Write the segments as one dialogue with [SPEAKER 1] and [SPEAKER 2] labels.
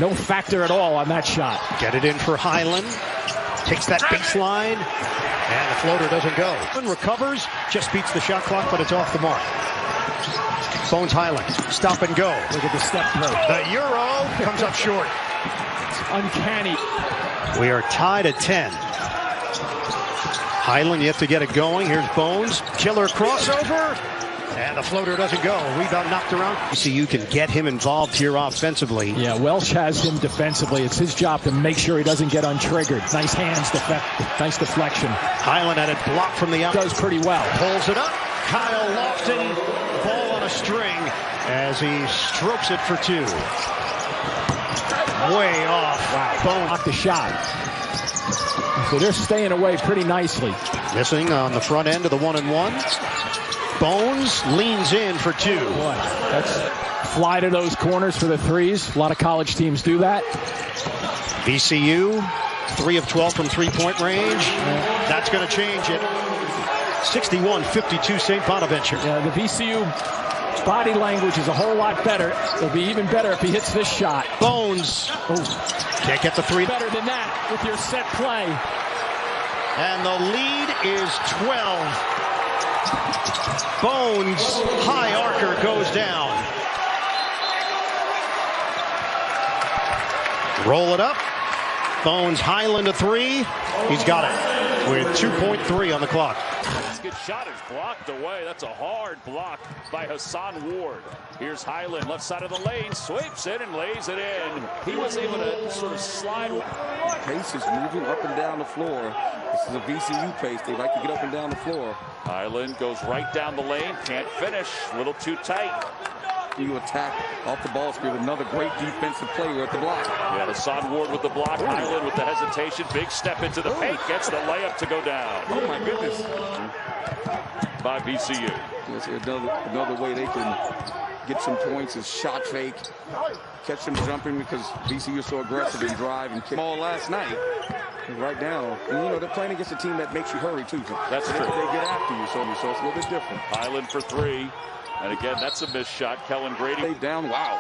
[SPEAKER 1] no factor at all on that shot.
[SPEAKER 2] Get it in for Hyland. Takes that baseline, and the floater doesn't go. Recovers, just beats the shot clock, but it's off the mark. Bones Hyland, stop and go.
[SPEAKER 1] Look at the step through.
[SPEAKER 2] The Euro comes up short.
[SPEAKER 1] It's uncanny.
[SPEAKER 2] We are tied at 10. Hyland yet to get it going. Here's Bones. Killer crossover. And the floater doesn't go. Rebound knocked around. You can get him involved here offensively.
[SPEAKER 1] Yeah, Welsh has him defensively. It's his job to make sure he doesn't get untriggered. Nice hands, nice deflection.
[SPEAKER 2] Hyland had it blocked from the out.
[SPEAKER 1] Does pretty well.
[SPEAKER 2] Pulls it up. Kyle Lofton, ball on a string as he strokes it for two. Way off.
[SPEAKER 1] Wow. Bones blocked the shot. So they're staying away pretty nicely.
[SPEAKER 2] Missing on the front end of the 1-and-1. Bones leans in for two.
[SPEAKER 1] Boy, that's fly to those corners for the threes. A lot of college teams do that.
[SPEAKER 2] VCU, 3 of 12 from three-point range. That's going to change it. 61-52 St. Bonaventure.
[SPEAKER 1] Yeah, the VCU body language is a whole lot better. It'll be even better if he hits this shot.
[SPEAKER 2] Bones. Can't get the three.
[SPEAKER 1] Better than that with your set play.
[SPEAKER 2] And the lead is 12. Bones, high archer goes down. Roll it up. Bones, Hyland a three. He's got it with 2.3 on the clock.
[SPEAKER 3] Good shot is blocked away. That's a hard block by Hassan Ward. Here's Hyland, left side of the lane, sweeps it and lays it in. He was able to sort of slide.
[SPEAKER 4] Pace is moving up and down the floor. This is a VCU pace. They like to get up and down the floor.
[SPEAKER 3] Hyland goes right down the lane, can't finish, a little too tight.
[SPEAKER 4] You attack off the ball screen. Another great defensive player at the block.
[SPEAKER 3] Yeah, Hassan Ward with the block. Ooh. Hyland with the hesitation. Big step into the paint. Gets the layup to go down.
[SPEAKER 4] Oh, my goodness.
[SPEAKER 3] By VCU.
[SPEAKER 4] Yes, another way they can get some points is shot fake. Catch them jumping because VCU is so aggressive and drive and kick. All last night. Right now, and they're playing against a team that makes you hurry too.
[SPEAKER 3] That's true.
[SPEAKER 4] They get after you, so it's a little bit different.
[SPEAKER 3] Hyland for three. And again, that's a missed shot. Kellen Grady.
[SPEAKER 4] They down. Wow.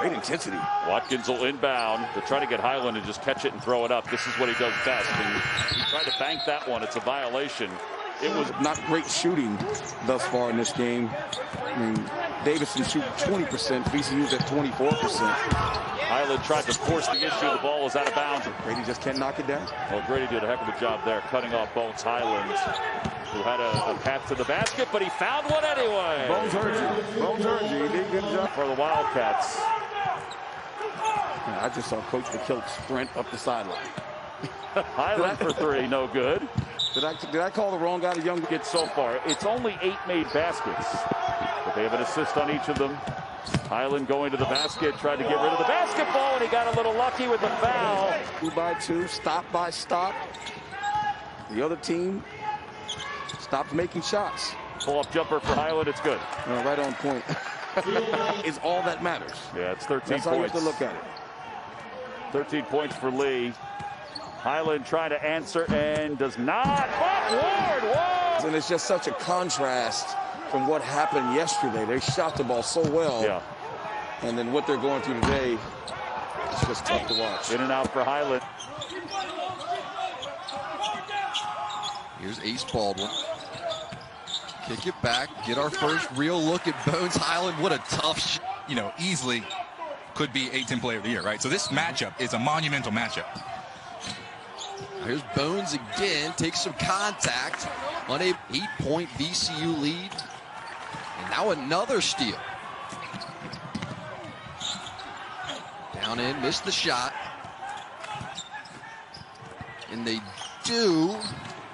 [SPEAKER 4] Great intensity.
[SPEAKER 3] Watkins will inbound to try to get Hyland to just catch it and throw it up. This is what he does best. And he tried to bank that one. It's a violation.
[SPEAKER 4] It was not great shooting thus far in this game. I mean, Davidson shoots 20%. VCU's at 24%.
[SPEAKER 3] Hyland tried to force the issue. The ball was out of bounds.
[SPEAKER 4] Grady just can't knock it down.
[SPEAKER 3] Well, Grady did a heck of a job there, cutting off Bones Hyland, who had a path to the basket, but he found one anyway.
[SPEAKER 4] Bones heard you. Bones heard you. He did a good job
[SPEAKER 3] for the Wildcats.
[SPEAKER 4] Yeah, I just saw Coach McKilt sprint up the sideline.
[SPEAKER 3] Hyland for three, no good.
[SPEAKER 4] Did I call the wrong guy? The young kid
[SPEAKER 3] so far. It's only 8 made baskets, but they have an assist on each of them. Hyland going to the basket, tried to get rid of the basketball, and he got a little lucky with the foul.
[SPEAKER 4] 2 by 2, stop by stop. The other team stopped making shots.
[SPEAKER 3] Pull-up jumper for Hyland, it's good.
[SPEAKER 4] Right on point. Is all that matters.
[SPEAKER 3] Yeah, it's 13
[SPEAKER 4] That's
[SPEAKER 3] points.
[SPEAKER 4] how you have to look at it.
[SPEAKER 3] 13 points for Lee. Hyland trying to answer and does not. But Ward, whoa!
[SPEAKER 4] And it's just such a contrast from what happened yesterday. They shot the ball so well.
[SPEAKER 3] Yeah.
[SPEAKER 4] And then what they're going through today, it's just tough to watch.
[SPEAKER 3] In and out for Hyland.
[SPEAKER 5] Here's Ace Baldwin. Kick it back, get our first real look at Bones Hyland. What a tough,
[SPEAKER 6] easily could be A-10 player of the year, right? So this matchup is a monumental matchup.
[SPEAKER 5] Here's Bones again, takes some contact on a 8-point VCU lead. And now another steal. Down in, missed the shot. And they do.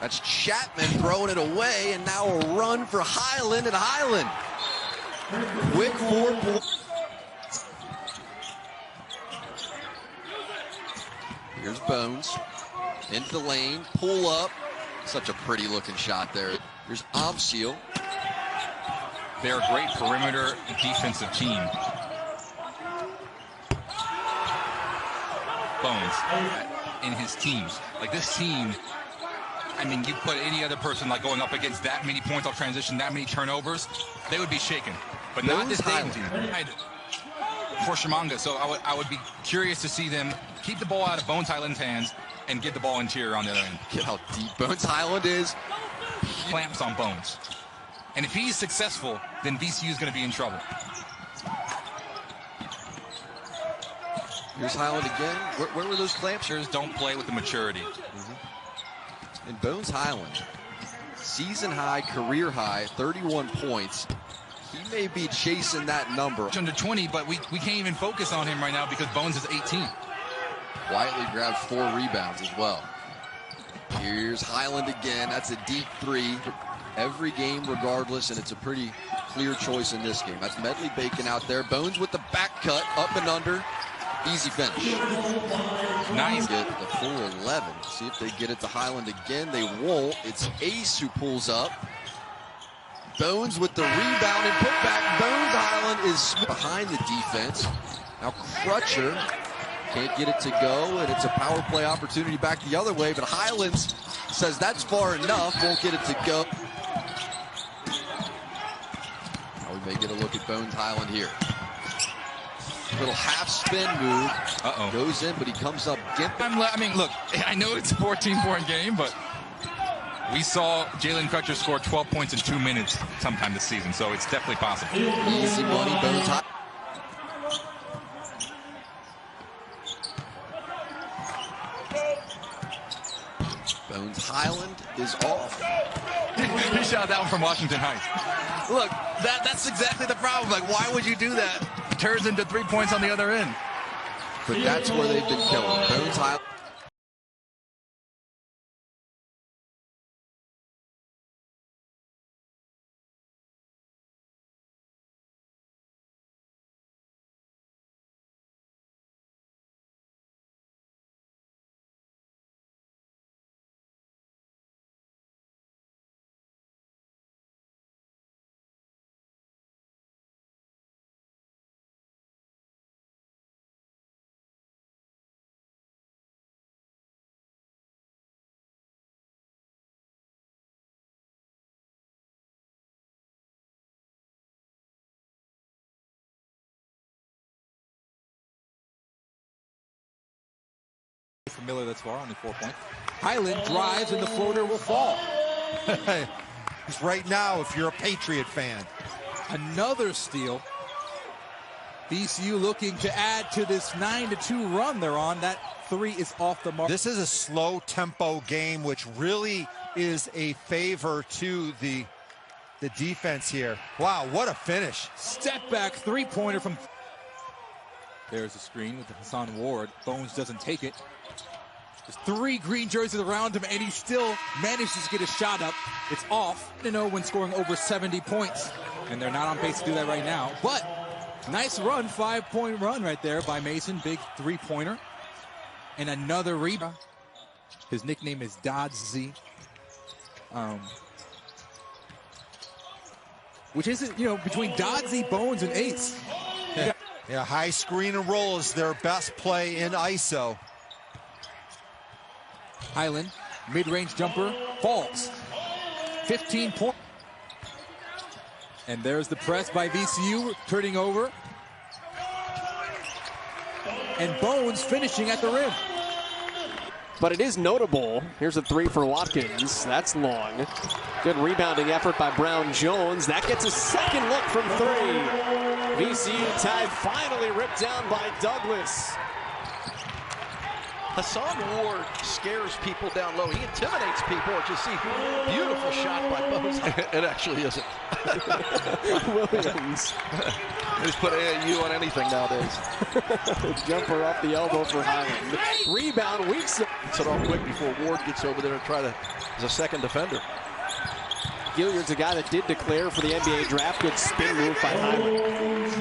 [SPEAKER 5] That's Chapman throwing it away, and now a run for Hyland, and Hyland. Quick 4 points. Here's Bones. Into the lane, pull up. Such a pretty looking shot there. Here's Omseal.
[SPEAKER 6] They're a great perimeter defensive team. Bones in his teams. Like this team, I mean, you put any other person like going up against that many points off transition, that many turnovers, they would be shaken. But not this Hyland team. for Shimanga. So I would be curious to see them keep the ball out of Bones Hyland's hands and get the ball interior on the other end.
[SPEAKER 5] Get how deep Bones Hyland is.
[SPEAKER 6] Clamps on Bones. And if he's successful, then VCU is going to be in trouble.
[SPEAKER 5] Here's Hyland again. Where were those clamps?
[SPEAKER 6] Don't play with the maturity.
[SPEAKER 5] And Bones Hyland, season high, career high, 31 points. He may be chasing that number.
[SPEAKER 6] Under 20, but we can't even focus on him right now because Bones is 18.
[SPEAKER 5] Quietly grabs 4 rebounds as well. Here's Hyland again. That's a deep 3. Every game regardless, and it's a pretty clear choice in this game. That's Medley Bacon out there. Bones with the back cut, up and under. Easy finish.
[SPEAKER 6] Nice.
[SPEAKER 5] Get the full 11. See if they get it to Hyland again. They won't. It's Ace who pulls up. Bones with the rebound and putback. Bones Hyland is behind the defense. Now Crutcher can't get it to go, and it's a power play opportunity back the other way, but Hyland says that's far enough, won't get it to go. Now we may get a look at Bones Hyland here. Little half spin move. Goes in, but he comes up gimping.
[SPEAKER 6] I mean, look, I know it's a 14-point game, but we saw Jalen Crutcher score 12 points in 2 minutes sometime this season, so it's definitely possible.
[SPEAKER 5] Easy money, Bones Hyland. Bones Hyland is off.
[SPEAKER 6] He shot that one from Washington Heights. Look, that's exactly the problem. Like, why would you do that? It turns into 3 points on the other end.
[SPEAKER 5] But that's where they've been killing. Bones Hyland.
[SPEAKER 7] For Miller that's far, only 4 points. Hyland drives and the floater will fall.
[SPEAKER 8] It's right now if you're a Patriot fan.
[SPEAKER 7] Another steal. VCU looking to add to this 9-2 run they're on. That 3 is off the mark.
[SPEAKER 8] This is a slow tempo game, which really is a favor to the defense here. Wow, what a finish.
[SPEAKER 7] Step back 3-pointer from. There's a screen with Hassan Ward. Bones doesn't take it. There's 3 green jerseys around him, and he still manages to get a shot up. It's off. You know, when scoring over 70 points, and they're not on pace to do that right now. But nice run, 5-point run right there by Mason. Big 3-pointer, and another rebound. His nickname is Dodsy, which is, you know, between Dodsy, Bones, and Ace.
[SPEAKER 8] Yeah, high screen and roll is their best play in ISO.
[SPEAKER 7] Hyland, mid-range jumper, falls. 15 points. And there's the press by VCU, turning over. And Bones finishing at the rim.
[SPEAKER 2] But it is notable. Here's a 3 for Watkins. That's long. Good rebounding effort by Brown Jones. That gets a second look from 3. VCU tied, finally ripped down by Douglas.
[SPEAKER 9] Hassan Ward scares people down low. He intimidates people. Just see, beautiful shot by Bones. It actually isn't.
[SPEAKER 2] Williams.
[SPEAKER 9] Just put AAU on anything nowadays.
[SPEAKER 2] Jumper off the elbow for Hyland. Rebound, Weeks.
[SPEAKER 9] Gets it off quick before Ward gets over there and try to, as a second defender.
[SPEAKER 2] Gilliard's a guy that did declare for the NBA draft. Good spin move by Hyland.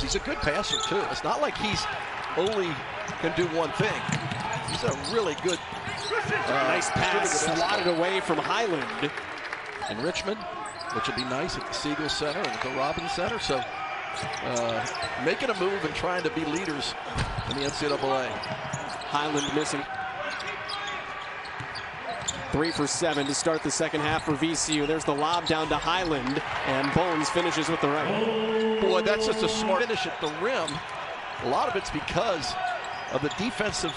[SPEAKER 9] He's a good passer, too. It's not like he's only can do one thing. He's a really good
[SPEAKER 2] nice pass slotted away from Hyland.
[SPEAKER 9] And Richmond, which would be nice at the Siegel Center and the Robbins Center. So making a move and trying to be leaders in the NCAA.
[SPEAKER 2] Hyland missing. 3 for 7 to start the second half for VCU. There's the lob down to Hyland, and Bones finishes with the right.
[SPEAKER 9] Boy, that's just a smart finish at the rim. A lot of it's because of the defensive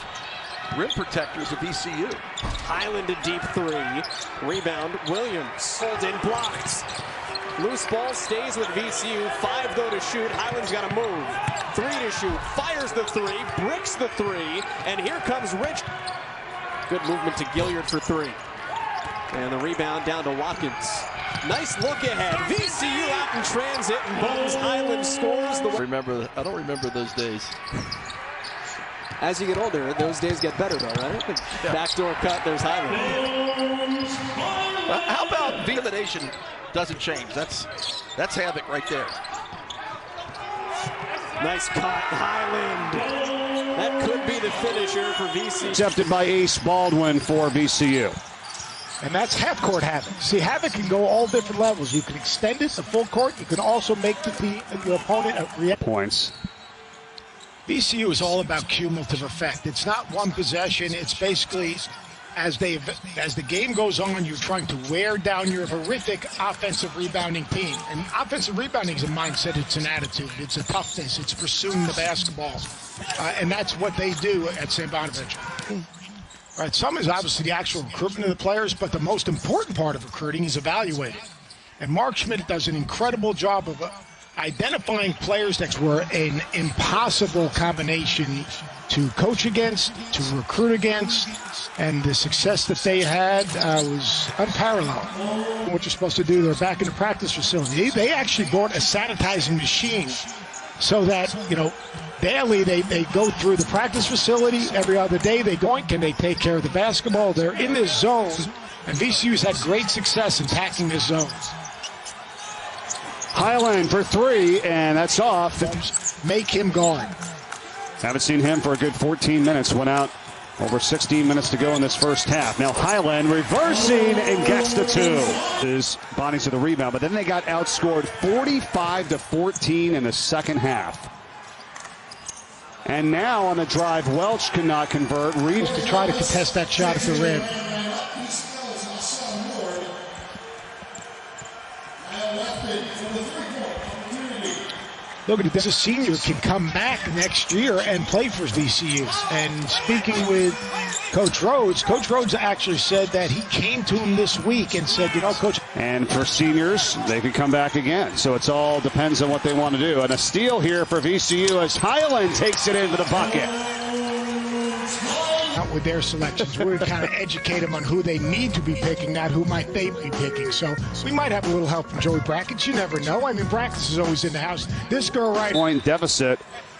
[SPEAKER 9] rim protectors of VCU.
[SPEAKER 2] Hyland a deep 3. Rebound, Williams. Hold in, blocked. Loose ball stays with VCU. 5 though to shoot. Hyland's got to move. 3 to shoot. Fires the 3. Bricks the 3. And here comes Rich. Good movement to Gilliard for 3. And the rebound down to Watkins. Nice look ahead. VCU out in transit, and Bones Hyland scores.
[SPEAKER 9] I don't remember those days.
[SPEAKER 2] As you get older, those days get better, though, right?
[SPEAKER 9] Yeah.
[SPEAKER 2] Backdoor cut. There's Hyland.
[SPEAKER 9] How about the elimination doesn't change? That's havoc right there.
[SPEAKER 2] Nice cut, Hyland. That could be the finisher for VCU.
[SPEAKER 1] Intercepted by Ace Baldwin for VCU.
[SPEAKER 10] And that's half-court havoc. See, havoc can go all different levels. You can extend it to full court. You can also make your opponent react.
[SPEAKER 1] Points.
[SPEAKER 10] VCU is all about cumulative effect. It's not one possession. It's basically, as the game goes on, you're trying to wear down your horrific offensive rebounding team. And offensive rebounding is a mindset. It's an attitude. It's a toughness. It's pursuing the basketball. And that's what they do at St. Bonaventure. All right, some is obviously the actual recruitment of the players, but the most important part of recruiting is evaluating. And Mark Schmidt does an incredible job of identifying players that were an impossible combination to coach against, to recruit against, and the success that they had was unparalleled. What you're supposed to do, they're back in the practice facility. They actually bought a sanitizing machine so that, daily they go through the practice facility. Every other day they doink and they take care of the basketball. They're in this zone, and VCU's had great success in packing this zone.
[SPEAKER 1] Hyland for 3, and that's off.
[SPEAKER 10] Make him guard.
[SPEAKER 1] Haven't seen him for a good 14 minutes. Went out over 16 minutes to go in this first half. Now Hyland reversing and gets the 2. His bodies to the rebound, but then they got outscored 45-14 in the second half. And now on the drive, Welch cannot convert.
[SPEAKER 10] Reeves to try to contest that shot at the rim. Look at this. A senior can come back next year and play for VCU. And speaking with Coach Rhodes actually said that he came to him this week and said, Coach.
[SPEAKER 1] And for seniors, they can come back again. So it's all depends on what they want to do. And a steal here for VCU as Hyland takes it into the bucket.
[SPEAKER 10] Out with their selections. We're kind of educate them on who they need to be picking, not who might they be picking. So we might have a little help from Joey Brackett. You never know. I mean, Brackett is always in the house. This girl right.
[SPEAKER 1] Point deficit,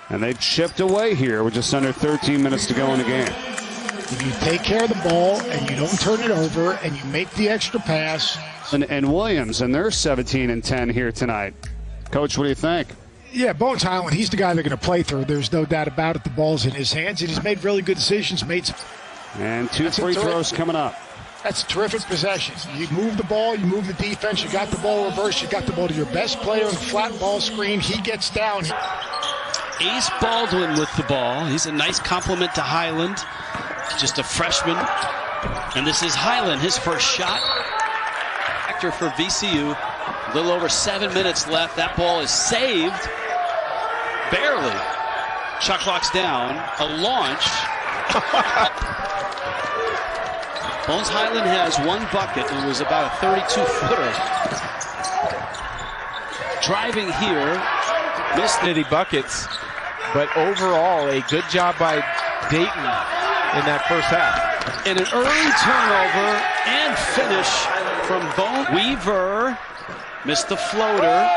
[SPEAKER 1] and they've chipped away here with just under 13 minutes to go in the game.
[SPEAKER 10] If you take care of the ball and you don't turn it over and you make the extra pass.
[SPEAKER 1] And Williams, and they're 17-10 here tonight. Coach, what do you think?
[SPEAKER 10] Yeah, Bones Hyland, he's the guy they're going to play through. There's no doubt about it. The ball's in his hands, and he's made really good decisions.
[SPEAKER 1] And 2 free throws coming up.
[SPEAKER 10] That's a terrific possession. You move the ball, you move the defense, you got the ball reversed, you got the ball to your best player on the flat ball screen. He gets down.
[SPEAKER 11] Ace Baldwin with the ball. He's a nice compliment to Hyland. Just a freshman. And this is Hyland, his first shot. Actor for VCU. A little over 7 minutes left. That ball is saved. Barely. Shot clock's down. A launch. Bones Hyland has 1 bucket. It was about a 32-footer. Driving here. Missed
[SPEAKER 12] buckets. But overall, a good job by Dayton in that first half.
[SPEAKER 11] And an early turnover and finish from Bone. Weaver missed the floater.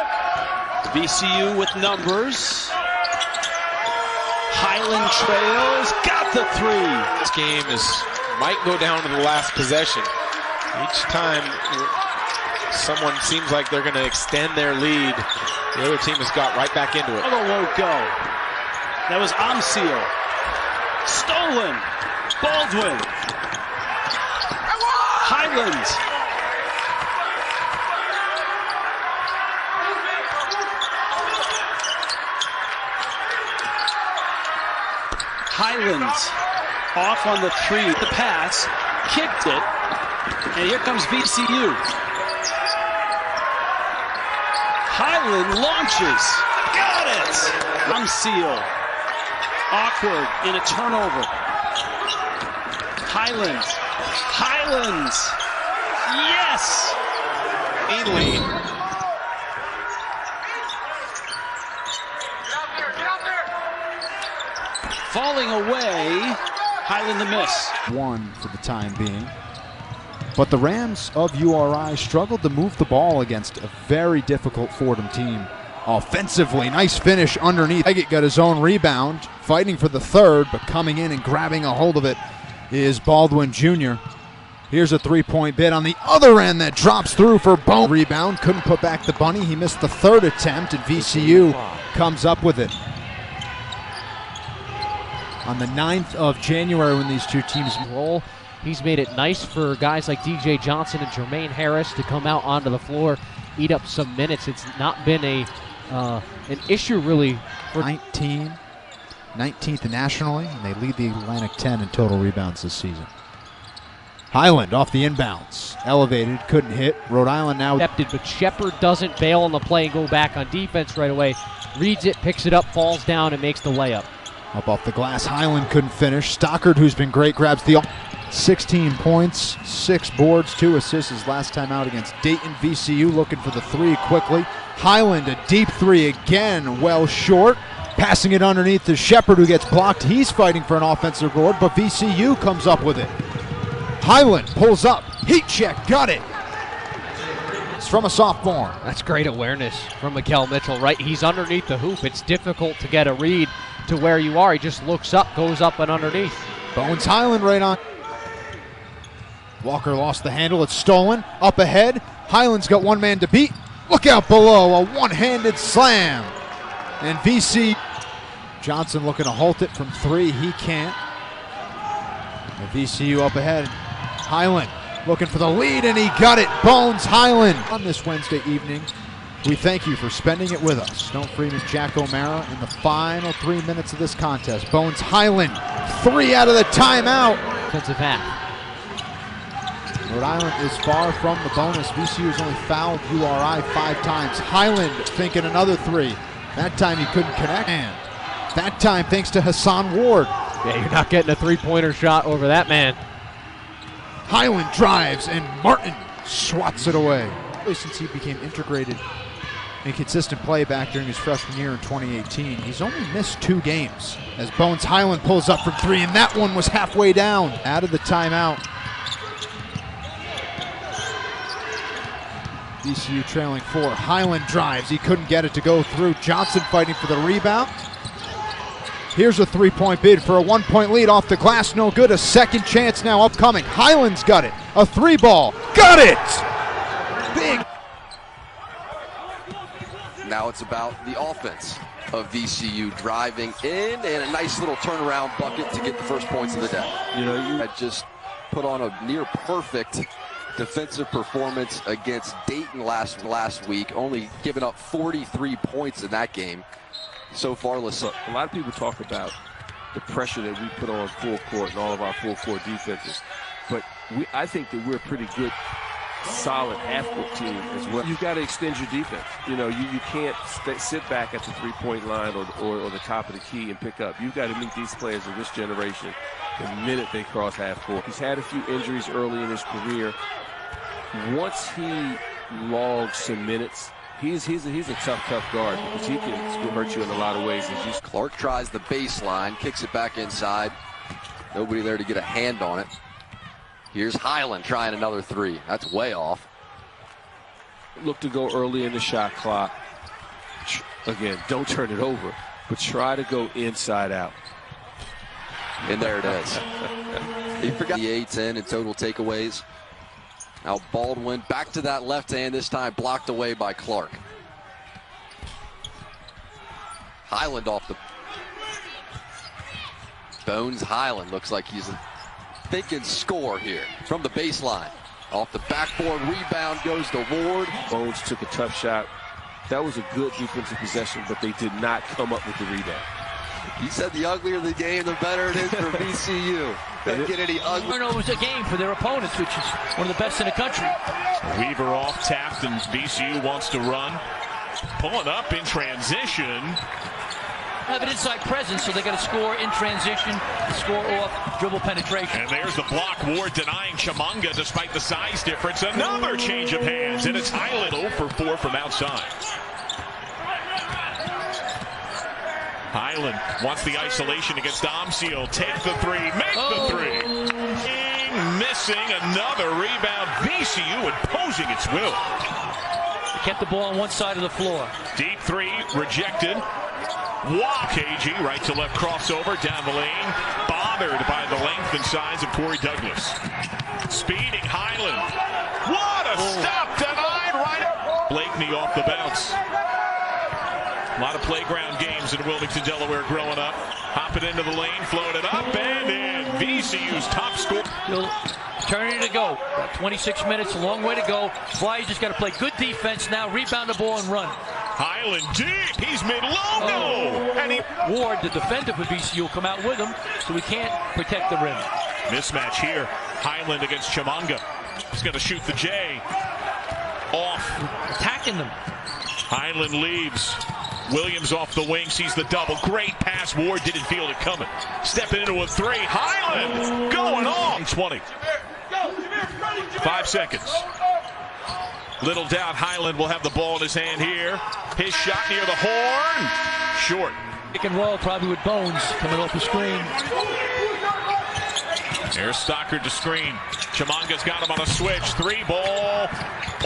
[SPEAKER 11] VCU with numbers. Hyland trails, got the 3.
[SPEAKER 12] This game might go down to the last possession. Each time someone seems like they're going to extend their lead, the other team has got right back into it.
[SPEAKER 11] Another won't go. That was Amsil. Stolen. Baldwin. Hyland. Hyland off on the 3. The pass. Kicked it. And here comes VCU. Hyland launches. Got it! Seal. Awkward in a turnover. Hyland. Yes! Lead. Falling away. Hyland the miss.
[SPEAKER 13] One for the time being. But the Rams of URI struggled to move the ball against a very difficult Fordham team. Offensively, nice finish underneath. Leggett got his own rebound, fighting for the third, but coming in and grabbing a hold of it is Baldwin Jr. Here's a three-point bid on the other end that drops through for Bone. Rebound, couldn't put back the bunny. He missed the third attempt, and VCU comes up with it. On the 9th of January when these two teams
[SPEAKER 14] roll, he's made it nice for guys like DJ Johnson and Jermaine Harris to come out onto the floor, eat up some minutes. It's not been an issue really. For
[SPEAKER 13] 19th nationally, and they lead the Atlantic 10 in total rebounds this season. Hyland off the inbounds, elevated, couldn't hit. Rhode Island now
[SPEAKER 14] accepted, but Shepard doesn't bail on the play and go back on defense right away. Reads it, picks it up, falls down, and makes the layup.
[SPEAKER 13] Up off the glass, Hyland couldn't finish. Stockard, who's been great, grabs the 16 points, 6 boards, 2 assists his last time out against Dayton. VCU looking for the three quickly. Hyland, a deep three again, well short. Passing it underneath to Shepard, who gets blocked. He's fighting for an offensive board, but VCU comes up with it. Hyland pulls up, heat check, got it. It's from a sophomore.
[SPEAKER 14] That's great awareness from Miguel Mitchell, right? He's underneath the hoop. It's difficult to get a read to where you are. He just looks up, goes up and underneath.
[SPEAKER 13] Bones Hyland right on. Walker lost the handle, it's stolen. Up ahead, Hyland's got one man to beat. Look out below, a one-handed slam. And VC Johnson looking to halt it from three, he can't. And VCU up ahead. Hyland looking for the lead, and he got it. Bones Hyland. On this Wednesday evening, we thank you for spending it with us. Don't Freeman, Jack O'Mara in the final 3 minutes of this contest. Bones Hyland, 3 out of the timeout.
[SPEAKER 14] Defensive half.
[SPEAKER 13] Rhode Island is far from the bonus. VCU has only fouled URI 5 times. Hyland thinking another 3. That time he couldn't connect. And that time thanks to Hassan Ward.
[SPEAKER 14] Yeah, you're not getting a three-pointer shot over that man.
[SPEAKER 13] Hyland drives, and Martin swats it away. Since he became integrated in consistent play back during his freshman year in 2018, he's only missed 2 games. As Bones Hyland pulls up from 3, and that one was halfway down. Out of the timeout. VCU trailing 4. Hyland drives. He couldn't get it to go through. Johnson fighting for the rebound. Here's a 3-point bid for a 1-point lead off the glass. No good. A second chance now upcoming. Hyland's got it. A 3-ball. Got it! Big.
[SPEAKER 5] Now it's about the offense of VCU driving in and a nice little turnaround bucket to get the first points of the day. You know, you had just put on a near perfect defensive performance against Dayton last week, only giving up 43 points in that game. So far, listen.
[SPEAKER 15] A lot of people talk about the pressure that we put on full court and all of our full court defenses, but I think that we're a pretty good, solid half-court team as well. You've got to extend your defense. You know, you can't sit back at the three-point line or the top of the key and pick up. You've got to meet these players of this generation the minute they cross half-court. He's had a few injuries early in his career. Once he logs some minutes, he's a tough guard because he can hurt you in a lot of ways.
[SPEAKER 5] Clark tries the baseline, kicks it back inside. Nobody there to get a hand on it. Here's Hyland trying another 3. That's way off.
[SPEAKER 15] Look to go early in the shot clock. Again, don't turn it over, but try to go inside out.
[SPEAKER 5] And there it is. He forgot the 8-10 in total takeaways. Now Baldwin back to that left hand, this time blocked away by Clark. Hyland off the... Bones Hyland looks like he's thinking score here from the baseline. Off the backboard, rebound goes to Ward.
[SPEAKER 15] Bones took a tough shot. That was a good defensive possession, but they did not come up with the rebound.
[SPEAKER 5] He said the uglier the game, the better it is for VCU. Doesn't get any ugly.
[SPEAKER 16] Turnovers a game for their opponents, which is one of the best in the country.
[SPEAKER 3] Weaver off, tapped, and VCU wants to run. Pulling up in transition.
[SPEAKER 16] Have an inside presence, so they got to score in transition, score off dribble penetration.
[SPEAKER 3] And there's the block. Ward denying Chimanga despite the size difference. Another change of hands, and it's Hyland 0 for 4 from outside. Hyland wants the isolation against Domcio. Take the three, make the three. Missing another rebound. VCU imposing its will.
[SPEAKER 16] They kept the ball on one side of the floor.
[SPEAKER 3] Deep three, rejected. Walk, KG, right to left crossover down the lane. Bothered by the length and size of Corey Douglas. Speeding Hyland. What a stop, denied right up. Blakeney off the bounce. A lot of playground games in Wilmington, Delaware growing up. Hopping into the lane, floated up and in. VCU's top scorer.
[SPEAKER 16] Turning to go. About 26 minutes, a long way to go. Flyers just got to play good defense now, rebound the ball and run.
[SPEAKER 3] Hyland deep, he's mid-logo. And
[SPEAKER 16] Ward, the defender for VCU, will come out with him, so we can't protect the rim.
[SPEAKER 3] Mismatch here. Hyland against Chimanga. He's going to shoot the J. Off.
[SPEAKER 16] Attacking them.
[SPEAKER 3] Hyland leaves. Williams off the wing, sees the double. Great pass. Ward didn't feel it coming. Stepping into a three. Hyland going on. 20. 5 seconds. Little doubt Hyland will have the ball in his hand here. His shot near the horn. Short.
[SPEAKER 16] Pick and roll probably with Bones coming off the screen.
[SPEAKER 3] There's Stockard to screen. Chimanga's got him on a switch. 3 ball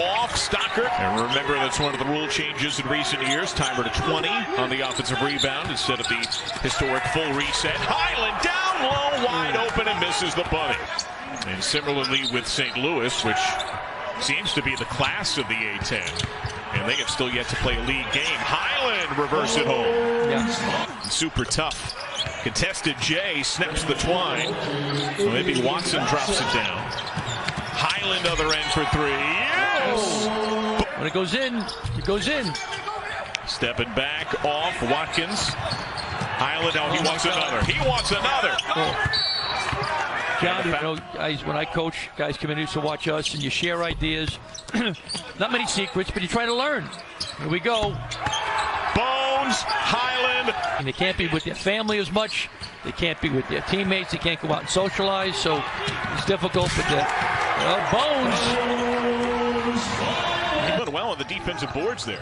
[SPEAKER 3] off Stockard. And remember, that's one of the rule changes in recent years. Timer to 20 on the offensive rebound instead of the historic full reset. Hyland down low, wide open, and misses the bunny. And similarly with St. Louis, which seems to be the class of the A-10. And they have still yet to play a league game. Hyland reverse it home.
[SPEAKER 16] Yes.
[SPEAKER 3] Super tough. Contested J, snaps the twine. Well, maybe Watson drops it down. Hyland other end for 3. Yes!
[SPEAKER 16] When it goes in, it goes in.
[SPEAKER 3] Stepping back off Watkins. Hyland, oh, he wants another. He wants another.
[SPEAKER 16] John, you know, guys, when I coach, guys come in here to watch us, and you share ideas. Not many secrets, but you try to learn. Here we go.
[SPEAKER 3] Bones, Hyland.
[SPEAKER 16] And they can't be with their family as much. They can't be with their teammates. They can't go out and socialize. So it's difficult. But Bones.
[SPEAKER 3] He went well on the defensive boards there.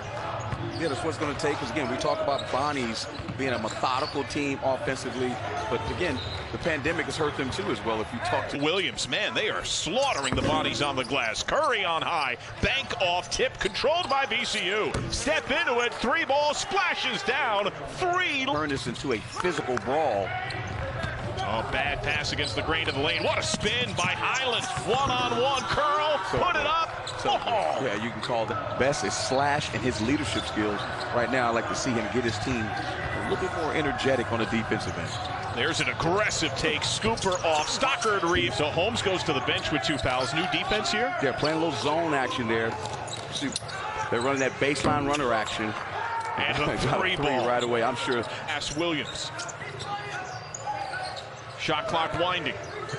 [SPEAKER 4] Yeah, that's what it's going to take. Because, again, we talk about Bonnie's being a methodical team offensively. But, again, the pandemic has hurt them, too, as well. If you talk to
[SPEAKER 3] Williams, man, they are slaughtering the bodies on the glass. Curry on high. Bank off tip. Controlled by VCU. Step into it. 3 ball splashes down. 3.
[SPEAKER 4] Turn this into a physical brawl.
[SPEAKER 3] Oh, bad pass against the grain of the lane. What a spin by Hyland. One-on-one curl. Put it up.
[SPEAKER 4] Yeah, you can call the best is Slash and his leadership skills. Right now, I'd like to see him get his team a little bit more energetic on the defensive end.
[SPEAKER 3] There's an aggressive take. Scooper off. Stockard Reeves. So Holmes goes to the bench with 2 fouls. New defense here?
[SPEAKER 4] They're playing a little zone action there. See, they're running that baseline runner action.
[SPEAKER 3] And the 3 ball
[SPEAKER 4] right away, I'm sure.
[SPEAKER 3] Ask Williams. Shot clock winding.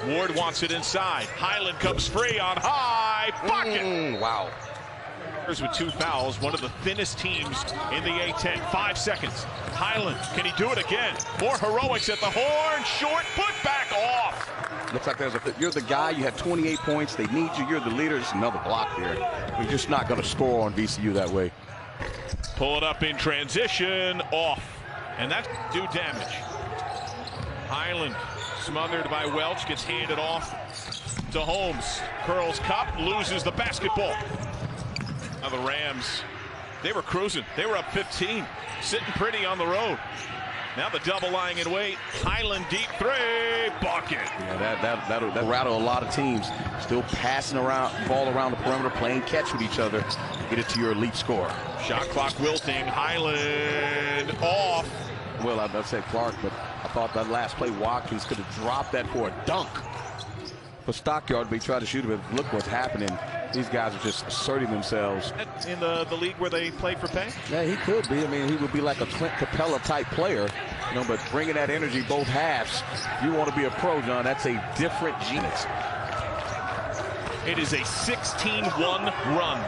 [SPEAKER 3] Ward wants it inside. Hyland comes free on high. Bucket.
[SPEAKER 4] Wow.
[SPEAKER 3] With 2 fouls, one of the thinnest teams in the A-10. 5 seconds. Hyland, can he do it again? More heroics at the horn. Short, put back off.
[SPEAKER 4] Looks like you're the guy. You have 28 points. They need you. You're the leader. It's another block there. We're just not going to score on VCU that way.
[SPEAKER 3] Pull it up in transition. Off. And that do damage. Hyland smothered by Welch, gets handed off to Holmes. Curls cup, loses the basketball. Now the Rams, they were cruising. They were up 15, sitting pretty on the road. Now the double lying in wait. Hyland deep 3, bucket.
[SPEAKER 4] Yeah, that'll rattle a lot of teams. Still passing around, ball around the perimeter, playing catch with each other. Get it to your elite score.
[SPEAKER 3] Shot clock wilting. Hyland off.
[SPEAKER 4] Well, I said Clark, but I thought that last play Watkins could have dropped that for a dunk. For Stockyard, but he tried to shoot him. Look what's happening. These guys are just asserting themselves.
[SPEAKER 3] In the league where they play for pay?
[SPEAKER 4] Yeah, he could be. I mean, he would be like a Clint Capella type player.
[SPEAKER 15] You know, but bringing that energy both halves, you want to be a pro, John. That's a different genus.
[SPEAKER 3] It is a 16-1 run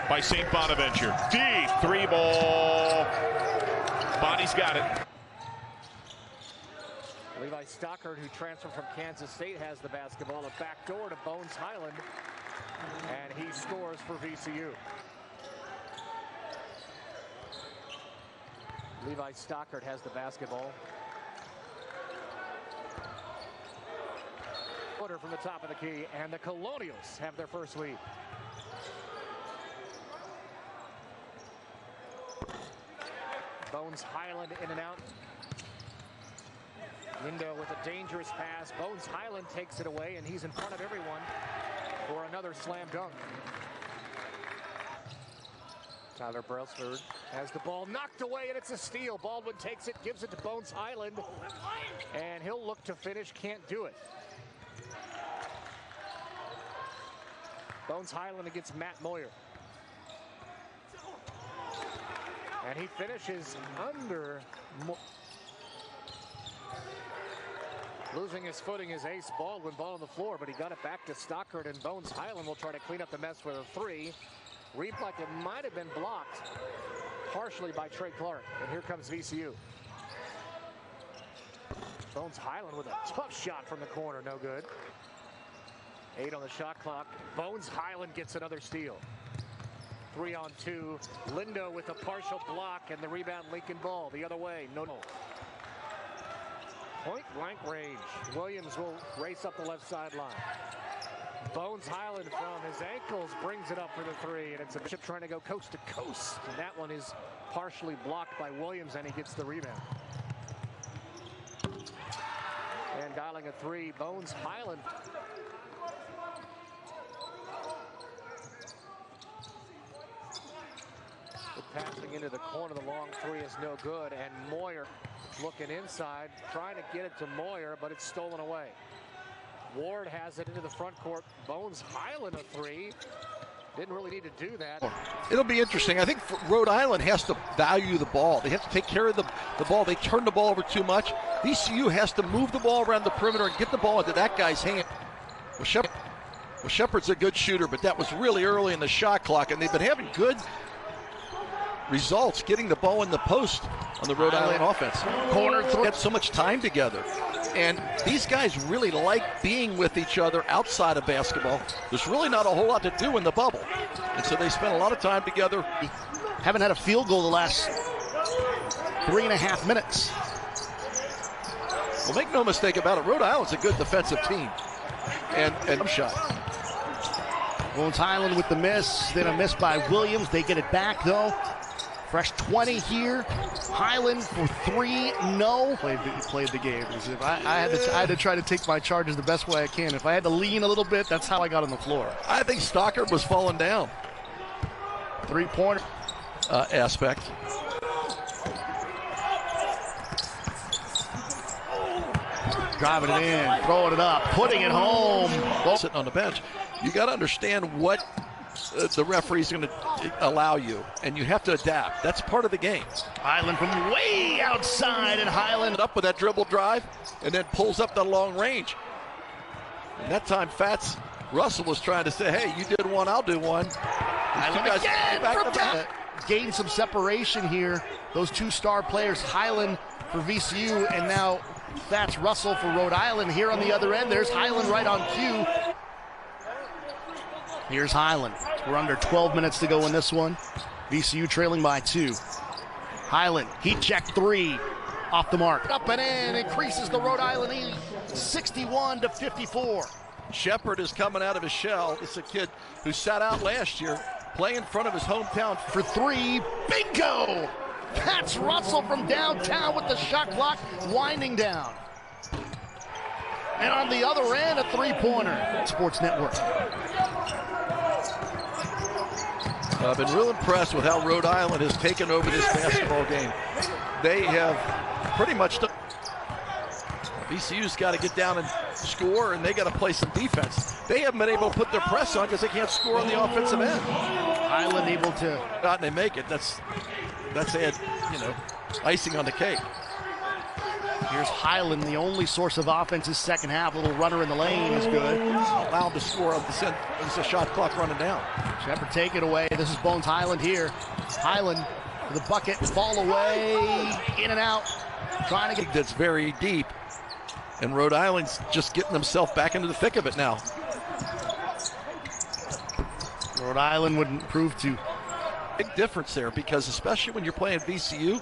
[SPEAKER 3] by St. Bonaventure. Deep 3-ball. Bonnie's got it.
[SPEAKER 17] Levi Stockard, who transferred from Kansas State, has the basketball. A backdoor to Bones Hyland, and he scores for VCU. Levi Stockard has the basketball. Footer from the top of the key, and the Colonials have their first lead. Bones Hyland in and out. Lindo with a dangerous pass. Bones Hyland takes it away, and he's in front of everyone for another slam dunk. Tyler Brailsford has the ball knocked away, and it's a steal. Baldwin takes it, gives it to Bones Hyland, and he'll look to finish, can't do it. Bones Hyland against Matt Moyer. And he finishes under. Losing his footing is Ace Baldwin, ball on the floor, but he got it back to Stockard, and Bones Hyland will try to clean up the mess with a three. Read like it might have been blocked partially by Trey Clark, and here comes VCU. Bones Hyland with a tough shot from the corner, no good. 8 on the shot clock. Bones Hyland gets another steal. 3 on 2. Lindo with a partial block, and the rebound, Lincoln Ball the other way. No. Point blank range. Williams will race up the left sideline. Bones Hyland from his ankles brings it up for the three, and it's a Bishop trying to go coast to coast, and that one is partially blocked by Williams, and he gets the rebound. And dialing a three, Bones Hyland. Passing into the corner, the long three is no good, and Moyer looking inside, trying to get it to Moyer, but it's stolen away. Ward has it into the front court. Bones Hyland a three. Didn't really need to do that.
[SPEAKER 9] It'll be interesting. I think Rhode Island has to value the ball. They have to take care of the ball. They turn the ball over too much. VCU has to move the ball around the perimeter and get the ball into that guy's hand. Well, Shepard's a good shooter, but that was really early in the shot clock, and they've been having good results getting the ball in the post on the Rhode Island offense. Corner throw. Had so much time together. And these guys really like being with each other outside of basketball. There's really not a whole lot to do in the bubble. And so they spend a lot of time together.
[SPEAKER 18] Haven't had a field goal the last 3.5 minutes.
[SPEAKER 9] Well, make no mistake about it, Rhode Island's a good defensive team. And shot.
[SPEAKER 18] Bones Hyland with the miss, then a miss by Williams. They get it back though. Fresh 20 here. Hyland for three, no.
[SPEAKER 19] Played the game. If I had to try to take my charges the best way I can. If I had to lean a little bit, that's how I got on the floor.
[SPEAKER 9] I think Stockard was falling down.
[SPEAKER 18] Three-pointer
[SPEAKER 9] aspect.
[SPEAKER 18] Driving it in, throwing it up, putting it home.
[SPEAKER 9] Sitting on the bench. You got to understand what the referee's going to allow you, and you have to adapt. That's part of the game.
[SPEAKER 18] Hyland from way outside, and Hyland
[SPEAKER 9] up with that dribble drive, and then pulls up the long range. And that time, Fats Russell was trying to say, hey, you did one, I'll do one.
[SPEAKER 18] Hyland again from down. Gain some separation here. Those two star players, Hyland for VCU, and now Fats Russell for Rhode Island. Here on the other end, there's Hyland right on cue. Here's Hyland. We're under 12 minutes to go in this one. VCU trailing by 2. Hyland, heat check three. Off the mark. Up and in. Increases the Rhode Island lead. 61-54.
[SPEAKER 9] Shepard is coming out of his shell. This is a kid who sat out last year, playing in front of his hometown.
[SPEAKER 18] For three. Bingo! That's Russell from downtown with the shot clock winding down. And on the other end, a three-pointer. Sports Network.
[SPEAKER 9] I've been real impressed with how Rhode Island has taken over this basketball game. They have pretty much done. VCU's got to get down and score, and they got to play some defense. They haven't been able to put their press on because they can't score on the offensive end.
[SPEAKER 18] Hyland able to.
[SPEAKER 9] Not and they make it. That's icing on the cake.
[SPEAKER 18] Here's Hyland, the only source of offense is second half. A little runner in the lane is good.
[SPEAKER 9] Allow him to score up the there's a shot clock running down.
[SPEAKER 18] Shepard take it away. This is Bones Hyland here. Hyland for the bucket, ball away, in and out. Trying to get
[SPEAKER 9] that's very deep. And Rhode Island's just getting themselves back into the thick of it now.
[SPEAKER 18] Rhode Island wouldn't prove to.
[SPEAKER 9] Big difference there, because especially when you're playing VCU,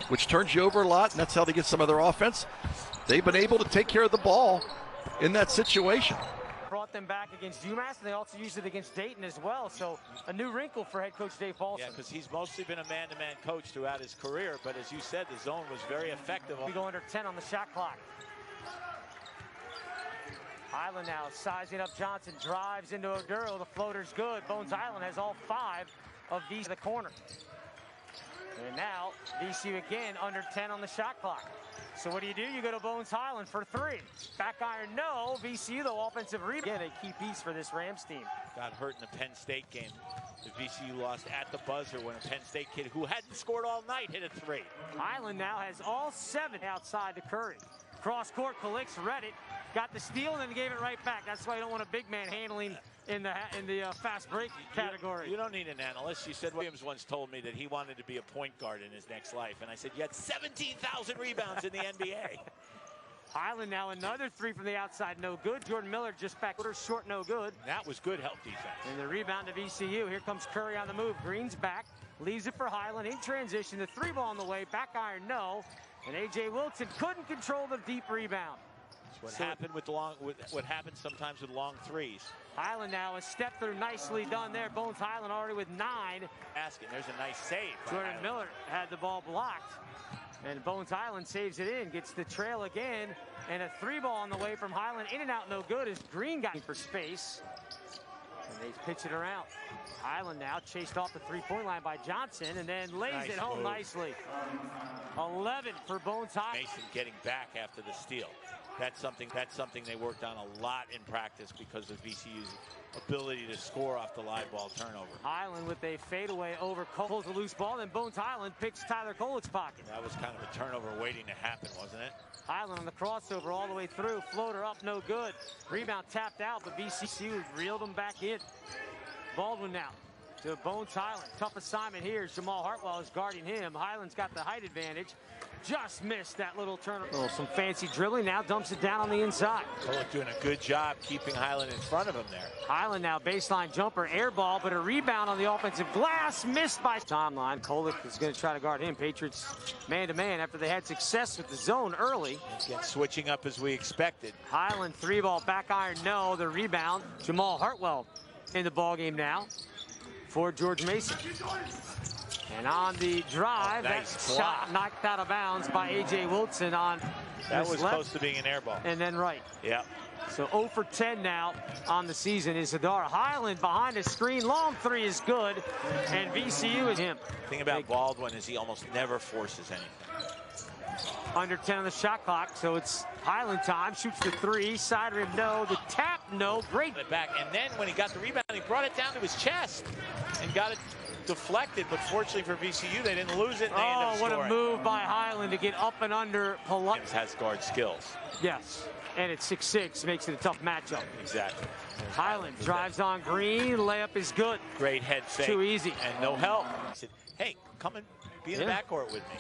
[SPEAKER 9] which turns you over a lot, and that's how they get some of their offense, they've been able to take care of the ball in that situation.
[SPEAKER 20] Brought them back against UMass, and they also used it against Dayton as well. So a new wrinkle for head coach Dave Paulson.
[SPEAKER 21] Yeah, because he's mostly been a man-to-man coach throughout his career, but as you said, the zone was very effective.
[SPEAKER 20] We go under 10 on the shot clock. Hyland now sizing up Johnson, drives into Oduro. The floater's good. Bones Hyland has all 5 of these in the corner. And now VCU again under 10 on the shot clock. So what do? You go to Bones Hyland for 3. Back iron, no. VCU, though, offensive rebound. Again, a key piece for this Rams team.
[SPEAKER 21] Got hurt in the Penn State game. The VCU lost at the buzzer when a Penn State kid who hadn't scored all night hit a 3.
[SPEAKER 20] Hyland now has all 7 outside to Curry. Cross court, Kalix read it, got the steal, and then gave it right back. That's why you don't want a big man handling in the fast break category.
[SPEAKER 21] You don't need an analyst. You said Williams once told me that he wanted to be a point guard in his next life, and I said, you had 17,000 rebounds in the NBA.
[SPEAKER 20] Hyland now another 3 from the outside, no good. Jordan Miller just back short, no good.
[SPEAKER 21] That was good help defense.
[SPEAKER 20] And the rebound to VCU. Here comes Curry on the move. Green's back, leaves it for Hyland in transition. The 3 ball on the way, back iron, no. And A.J. Wilson couldn't control the deep rebound.
[SPEAKER 21] That's what happened what happens sometimes with long threes.
[SPEAKER 20] Hyland now a step through, nicely done there. Bones Hyland already with 9.
[SPEAKER 21] Asking, there's a nice save.
[SPEAKER 20] Jordan Miller had the ball blocked. And Bones Hyland saves it in, gets the trail again. And a 3 ball on the way from Hyland. In and out, no good as Green got for space. And they pitch it around. Hyland now chased off the 3-point line by Johnson and then lays it home nicely. 11 for Bones Hyland.
[SPEAKER 21] Mason getting back after the steal. That's something they worked on a lot in practice because of VCU's ability to score off the live ball turnover.
[SPEAKER 20] Hyland with a fadeaway over Cole, pulls a loose ball, then Bones Hyland picks Tyler Kolic's pocket.
[SPEAKER 21] That was kind of a turnover waiting to happen, wasn't it?
[SPEAKER 20] Hyland on the crossover all the way through, floater up, no good. Rebound tapped out, but VCU reeled him back in. Baldwin now to Bones Hyland. Tough assignment here. Jamal Hartwell is guarding him. Hyland's got the height advantage. Just missed that little turnover. Oh, some fancy dribbling. Now dumps it down on the inside.
[SPEAKER 21] Kolick doing a good job keeping Hyland in front of him there.
[SPEAKER 20] Hyland now baseline jumper, air ball, but a rebound on the offensive glass missed by timeline. Kolick is going to try to guard him. Patriots man-to-man after they had success with the zone early.
[SPEAKER 21] Again, switching up as we expected.
[SPEAKER 20] Hyland 3-ball, back iron, no. The rebound. Jamal Hartwell in the ballgame now for George Mason. And on the drive, that shot knocked out of bounds by A.J. Wilson on
[SPEAKER 21] that was
[SPEAKER 20] left,
[SPEAKER 21] close to being an air ball.
[SPEAKER 20] and then right.
[SPEAKER 21] Yeah.
[SPEAKER 20] So 0 for 10 now on the season is Hadar. Hyland behind the screen. Long 3 is good. And VCU is him.
[SPEAKER 21] The thing about Baldwin is he almost never forces anything.
[SPEAKER 20] Under 10 on the shot clock, so it's Hyland time. Shoots the 3, side rim, no. The tap, no. Great.
[SPEAKER 21] Back, and then when he got the rebound, he brought it down to his chest and got it deflected. But fortunately for VCU, they didn't lose it. And they ended up
[SPEAKER 20] what
[SPEAKER 21] scoring.
[SPEAKER 20] a move by Hyland to get up and under.
[SPEAKER 21] Has guard skills.
[SPEAKER 20] Yes, and it's 6'6", makes it a tough matchup.
[SPEAKER 21] Exactly.
[SPEAKER 20] Hyland drives on Green. Layup is good.
[SPEAKER 21] Great head fake.
[SPEAKER 20] Too easy.
[SPEAKER 21] And no help. He said, hey, come and be in the backcourt with me.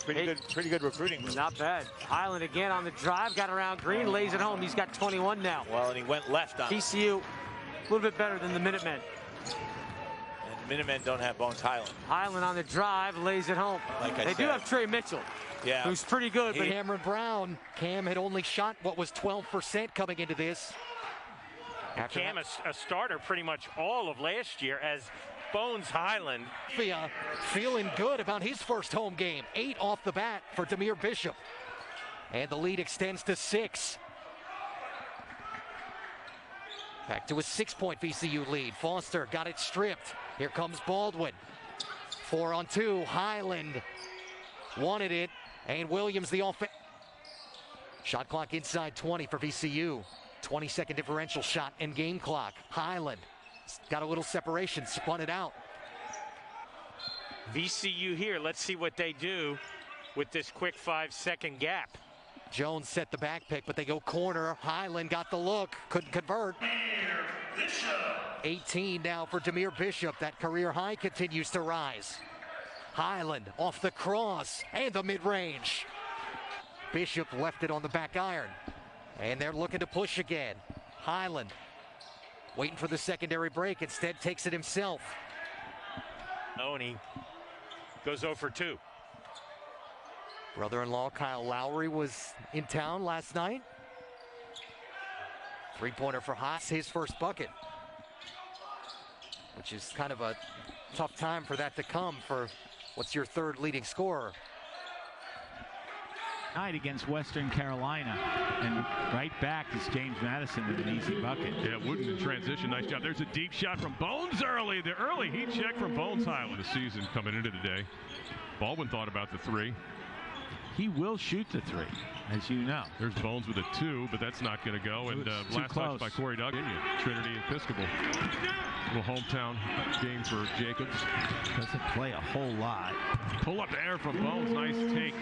[SPEAKER 21] Pretty good recruiting move.
[SPEAKER 20] Not bad. Hyland again on the drive, got around Green, lays it home. He's got 21 now.
[SPEAKER 21] Well, and he went left on
[SPEAKER 20] TCU, a little bit better than the Minutemen.
[SPEAKER 21] And the Minutemen don't have Bones Hyland.
[SPEAKER 20] Hyland on the drive, lays it home.
[SPEAKER 21] Like I
[SPEAKER 20] they
[SPEAKER 21] said,
[SPEAKER 20] do have Trey Mitchell.
[SPEAKER 21] Yeah.
[SPEAKER 20] Who's pretty good. But
[SPEAKER 22] Cameron Brown. Cam had only shot what was 12% coming into this.
[SPEAKER 23] Cam a starter pretty much all of last year as Bones Hyland.
[SPEAKER 22] Feeling good about his first home game. 8 off the bat for Demir Bishop. And the lead extends to 6. Back to a 6-point VCU lead. Foster got it stripped. Here comes Baldwin. 4 on 2. Hyland wanted it. And Williams the offense. Shot clock inside 20 for VCU. 20-second differential shot and game clock. Hyland got a little separation, spun it out.
[SPEAKER 23] VCU here, let's see what they do. with this quick 5-second gap.
[SPEAKER 22] Jones set the back pick, but they go corner. Hyland got the look, couldn't convert. 18 now for Demir Bishop. That career high continues to rise. Hyland off the cross and the mid-range. Bishop left it on the back iron. And they're looking to push again. Hyland waiting for the secondary break. Instead takes it himself.
[SPEAKER 23] Oh, and he goes 0 for 2.
[SPEAKER 22] Brother-in-law Kyle Lowry was in town last night. Three-pointer for Haas, his first bucket. Which is kind of a tough time for that to come for what's your third leading scorer.
[SPEAKER 6] Night against Western Carolina, and right back is James Madison with an easy bucket.
[SPEAKER 3] Yeah, Wooden in transition, nice job. There's a deep shot from Bones early. The early heat check from Bones Hyland. The season coming into the day. Baldwin thought about the three.
[SPEAKER 6] He will shoot the three, as you know.
[SPEAKER 3] There's Bones with a 2, but that's not going to go. And last touch by Corey Duggan, Trinity Episcopal. Little hometown game for Jacobs.
[SPEAKER 6] Doesn't play a whole lot.
[SPEAKER 3] Pull up the air from Bones, nice take.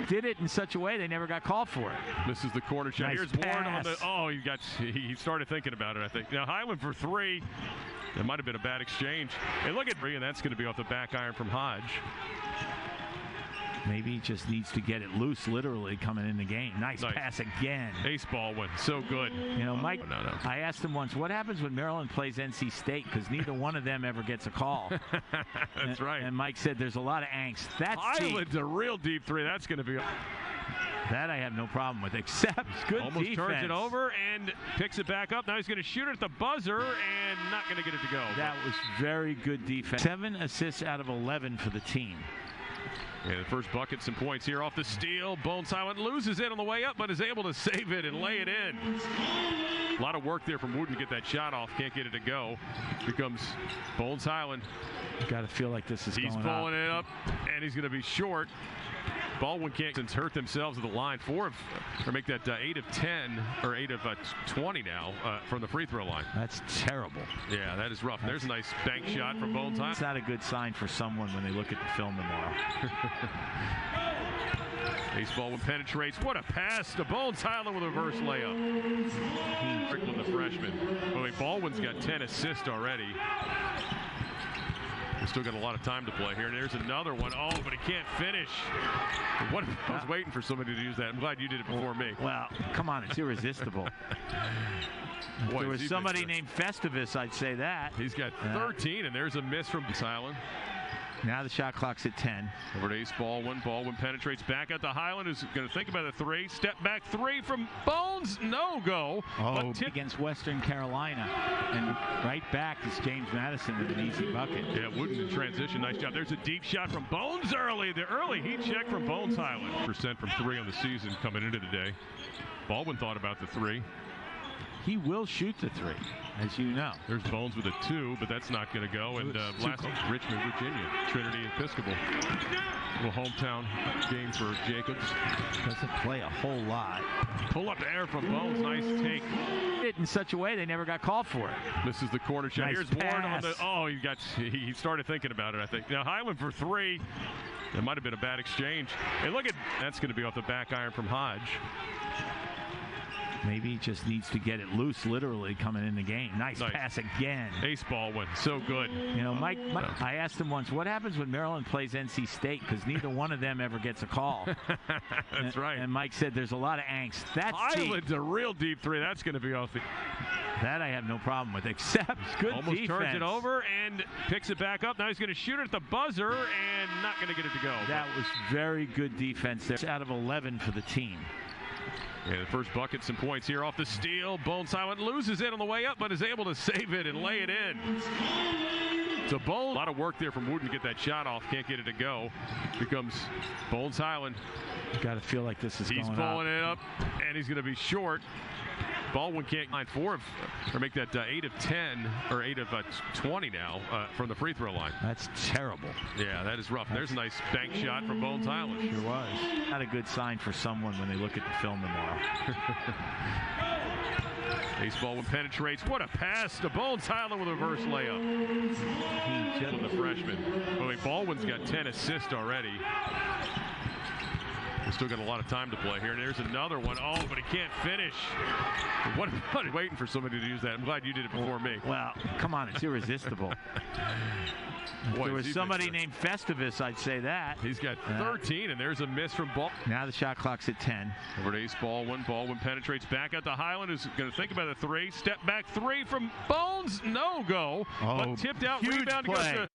[SPEAKER 6] Did it in such a way they never got called for it.
[SPEAKER 3] This is the corner shot.
[SPEAKER 6] Nice
[SPEAKER 3] Here's
[SPEAKER 6] pass.
[SPEAKER 3] Ward on the. Oh, he started thinking about it, I think. Now Hyland for 3. That might have been a bad exchange. And look at 3, and that's going to be off the back iron from Hodge.
[SPEAKER 6] Maybe he just needs to get it loose, literally, coming in the game. Nice pass again.
[SPEAKER 3] Ace Baldwin, so good.
[SPEAKER 6] You know, Mike, I asked him once, what happens when Maryland plays NC State? Because neither one of them ever gets a call.
[SPEAKER 3] That's right.
[SPEAKER 6] And Mike said there's a lot of angst. That's
[SPEAKER 3] Hyland's
[SPEAKER 6] deep.
[SPEAKER 3] a real deep 3. That's going to be.
[SPEAKER 6] That I have no problem with, except good
[SPEAKER 3] almost
[SPEAKER 6] defense.
[SPEAKER 3] Turns it over and picks it back up. Now he's going to shoot it at the buzzer and not going to get it to go.
[SPEAKER 6] That was very good defense. 7 assists out of 11 for the team.
[SPEAKER 3] Yeah, the first bucket, some points here off the steal. Bones Hyland loses it on the way up, but is able to save it and lay it in. A lot of work there from Wooden to get that shot off. Can't get it to go. Becomes Bones Hyland.
[SPEAKER 6] Got to feel like this is
[SPEAKER 3] He's
[SPEAKER 6] going
[SPEAKER 3] pulling it up, and he's going to be short. Baldwin can't hurt themselves at the line. 4 of, or make that 8 of 10, or 8 of 20 now from the free throw line.
[SPEAKER 6] That's terrible.
[SPEAKER 3] Yeah, that is rough. There's a nice bank shot from Bones Hyland.
[SPEAKER 6] It's not a good sign for someone when they look at the film tomorrow.
[SPEAKER 3] Ace Baldwin penetrates. What a pass to Bones Hyland with a reverse layup. Strickland, the freshman. Baldwin's got 10 assists already. We've still got a lot of time to play here. There's another one. Oh, but he can't finish. What? I was waiting for somebody to use that. I'm glad you did it before me.
[SPEAKER 6] Well, come on, it's irresistible. If there was somebody named Festivus, I'd say that.
[SPEAKER 3] He's got 13, and there's a miss from Hyland.
[SPEAKER 6] Now the shot clock's at 10.
[SPEAKER 3] Over to Ace Baldwin. Baldwin penetrates back out to Hyland, who's going to think about a 3. Step back 3 from Bones. No go.
[SPEAKER 6] Oh, against Western Carolina. And right back is James Madison with an easy bucket.
[SPEAKER 3] Yeah, Wooden in transition. Nice job. There's a deep shot from Bones early. The early heat check from Bones Hyland. % from 3 on the season coming into today. Baldwin thought about the 3.
[SPEAKER 6] He will shoot the 3, as you know.
[SPEAKER 3] There's Bones with a 2, but that's not going to go. And last Richmond, Virginia, Trinity Episcopal. Little hometown game for Jacobs.
[SPEAKER 6] Doesn't play a whole lot.
[SPEAKER 3] Pull up the air from Bones. Nice take.
[SPEAKER 6] Did it in such a way they never got called for it.
[SPEAKER 3] This is the corner shot.
[SPEAKER 6] Nice
[SPEAKER 3] Here's
[SPEAKER 6] pass.
[SPEAKER 3] Ward on the. Oh, he started thinking about it, I think. Now Hyland for 3. That might have been a bad exchange. And look at that's going to be off the back iron from Hodge.
[SPEAKER 6] Maybe he just needs to get it loose, literally, coming in the game. Nice pass again.
[SPEAKER 3] Ace Baldwin, so good.
[SPEAKER 6] You know, Mike, I asked him once, what happens when Maryland plays NC State? Because neither one of them ever gets a call.
[SPEAKER 3] That's right.
[SPEAKER 6] And Mike said there's a lot of angst. That's
[SPEAKER 3] Hyland's a real deep 3. That's going to be off the.
[SPEAKER 6] That I have no problem with, except good
[SPEAKER 3] almost
[SPEAKER 6] defense.
[SPEAKER 3] Turns it over and picks it back up. Now he's going to shoot it at the buzzer and not going to get it to go.
[SPEAKER 6] That was very good defense there. It's out of 11 for the team.
[SPEAKER 3] Yeah, the first bucket, some points here off the steal. Bones Hyland loses it on the way up, but is able to save it and lay it in. So Bones, a lot of work there from Wooden to get that shot off. Can't get it to go. Becomes Bones Hyland.
[SPEAKER 6] Got to feel like this is going up.
[SPEAKER 3] He's pulling it up, and he's going to be short. Baldwin can't line 4 of, or make that 8 of 10, or 8 of 20 now from the free throw line.
[SPEAKER 6] That's terrible.
[SPEAKER 3] Yeah, that is rough. There's a nice bank shot from Bones Hyland.
[SPEAKER 6] Sure was. Not a good sign for someone when they look at the film tomorrow.
[SPEAKER 3] Ace Baldwin penetrates. What a pass to Bones Hyland with a reverse layup. The freshman. Baldwin's got 10 assists already.
[SPEAKER 2] still got a lot of time to play here. And there's another one. Oh, but he can't finish. What waiting for somebody to use that. I'm glad you did it before me.
[SPEAKER 6] Well, come on, it's irresistible. If there was somebody named Festivus, I'd say that.
[SPEAKER 2] He's got 13, and there's a miss from Ball.
[SPEAKER 6] Now the shot clock's at 10.
[SPEAKER 2] Over to Ace Baldwin. Baldwin penetrates back out to Hyland, who's going to think about a three. Step back three from Bones. No go.
[SPEAKER 6] Oh,
[SPEAKER 2] but tipped out.
[SPEAKER 6] huge
[SPEAKER 2] Rebound
[SPEAKER 6] play.
[SPEAKER 2] goes to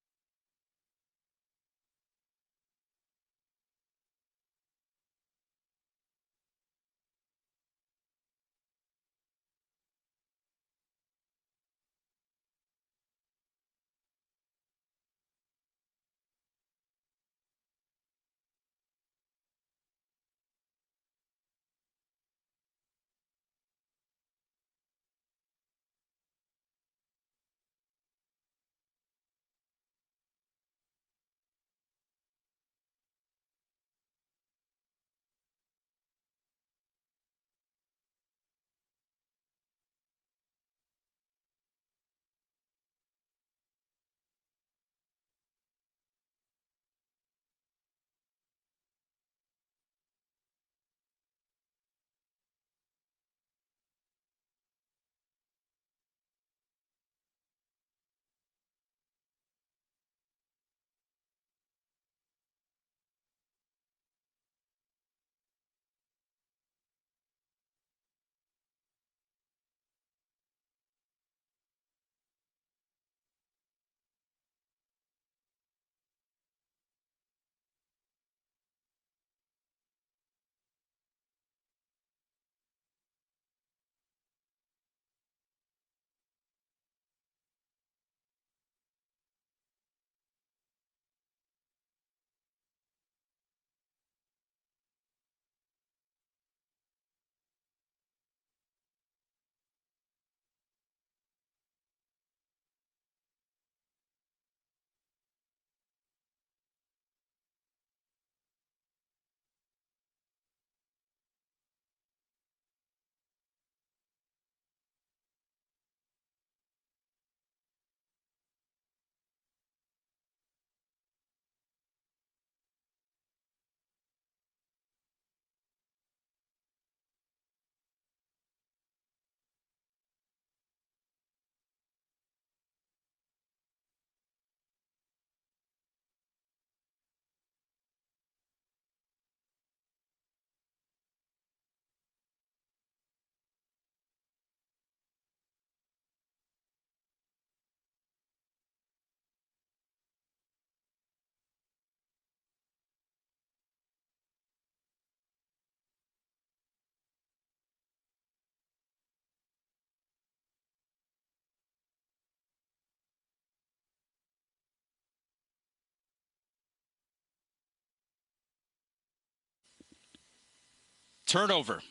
[SPEAKER 7] turnover.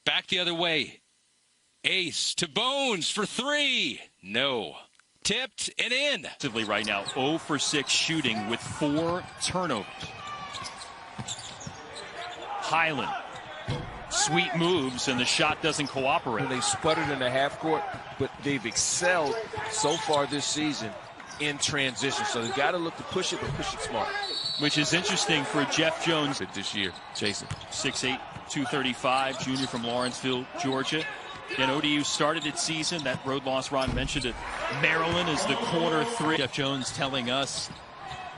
[SPEAKER 7] Back the other way. Ace to Bones for three. No. Tipped and in. Right now, 0 for 6 shooting with 4 turnovers. Hyland. Sweet moves, and the shot doesn't cooperate.
[SPEAKER 15] They sputtered in the half court, but they've excelled so far this season in transition. So they've got to look to push it, but push it smart.
[SPEAKER 7] Which is interesting for Jeff Jones.
[SPEAKER 15] This year, Jason.
[SPEAKER 7] 6'8", 235, junior from Lawrenceville, Georgia. Again, ODU started its season. That road loss Ron mentioned at Maryland is the corner three. Jeff Jones telling us,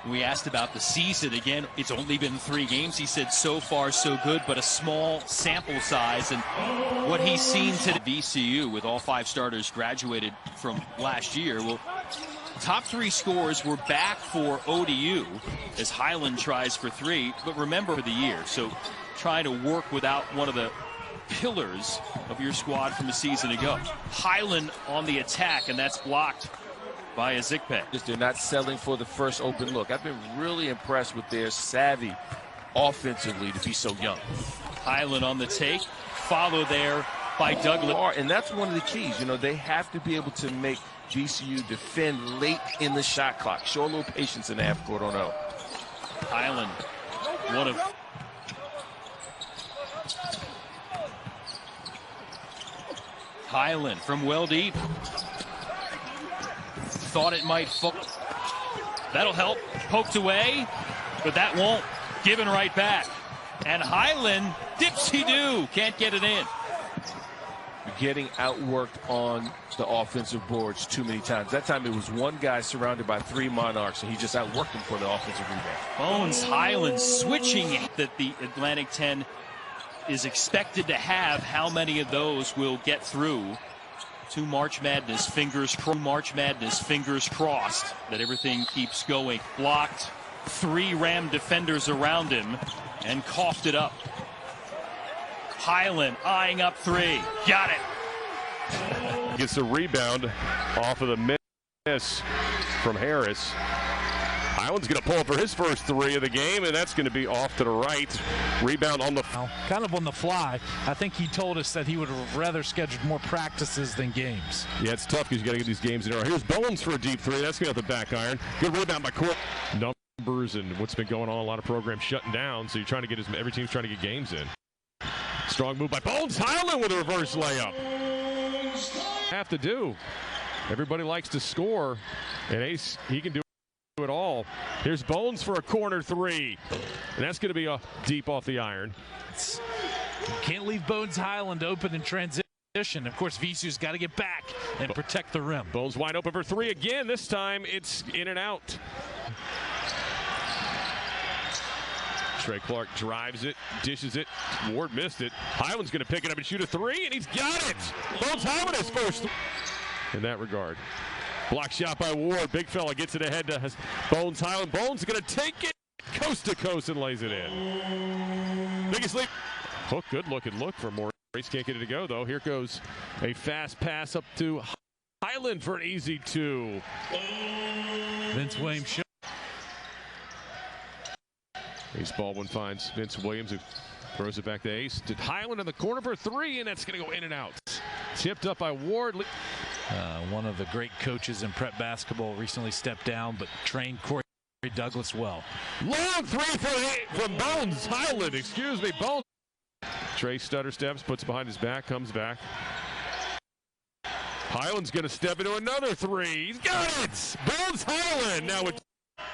[SPEAKER 7] we asked about the season. Again, it's only been 3 games. He said so far so good, but a small sample size. And what he's seen to VCU with all 5 starters graduated from last year. Well, top 3 scores were back for ODU as Hyland tries for 3. But remember for the year, so trying to work without one of the pillars of your squad from a season ago. Hyland on the attack, and that's blocked by Ezikpe.
[SPEAKER 15] They're not settling for the first open look. I've been really impressed with their savvy offensively to be so young.
[SPEAKER 7] Hyland on the take, follow there by Douglas.
[SPEAKER 15] And that's one of the keys. You know, they have to be able to make VCU defend late in the shot clock. Show a little patience in the half court on O.
[SPEAKER 7] Hyland, one of Hyland from well deep. Thought it might fall. That'll help. Poked away, but that won't. Given right back. And Hyland, dipsy-do, can't get it in.
[SPEAKER 15] Getting outworked on the offensive boards too many times. That time it was one guy surrounded by three Monarchs, and he just outworked him for the offensive rebound.
[SPEAKER 7] Bones Hyland switching that the Atlantic 10 is expected to have. How many of those will get through to March Madness? Fingers crossed that everything keeps going. Blocked, 3 Ram defenders around him, and coughed it up. Hyland eyeing up 3. Got it.
[SPEAKER 2] Gets the rebound off of the miss from Harris. Hyland's going to pull up for his first 3 of the game, and that's going to be off to the right. Rebound on the
[SPEAKER 1] kind of on the fly. I think he told us that he would have rather scheduled more practices than games.
[SPEAKER 2] Yeah, it's tough because you got to get these games in a row. Here's Bones for a deep 3. That's going to have the back iron. Good rebound by Court. Numbers and what's been going on. A lot of programs shutting down, so you're trying to get every team's trying to get games in. Strong move by Bones Hyland with a reverse layup. Have to do. Everybody likes to score, and Ace, he can do it all. Here's Bones for a corner 3, and that's going to be deep off the iron.
[SPEAKER 1] You can't leave Bones Hyland open in transition. Of course, VCU's got to get back and protect the rim.
[SPEAKER 2] Bones wide open for 3 again. This time it's in and out. Trey Clark drives it, dishes it. Ward missed it. Hyland's going to pick it up and shoot a 3, and he's got it. Bones Hyland is first in that regard. Block shot by Ward. Big fella gets it ahead to Bones Hyland. Bones is going to take it coast to coast and lays it in. Biggest leap. Hook, good looking look for Maurice. Can't get it to go, though. Here goes a fast pass up to Hyland for an easy 2.
[SPEAKER 1] Vince Williams.
[SPEAKER 2] Ace Baldwin finds Vince Williams, who throws it back to Ace. To Hyland in the corner for 3, and that's going to go in and out. Tipped up by Ward.
[SPEAKER 1] One of the great coaches in prep basketball recently stepped down, but trained Corey Douglas well.
[SPEAKER 2] Long 3 from Bones Hyland. Excuse me, Bones. Trey stutter steps, puts it behind his back, comes back. Hyland's going to step into another 3. He's got it. Bones Hyland now with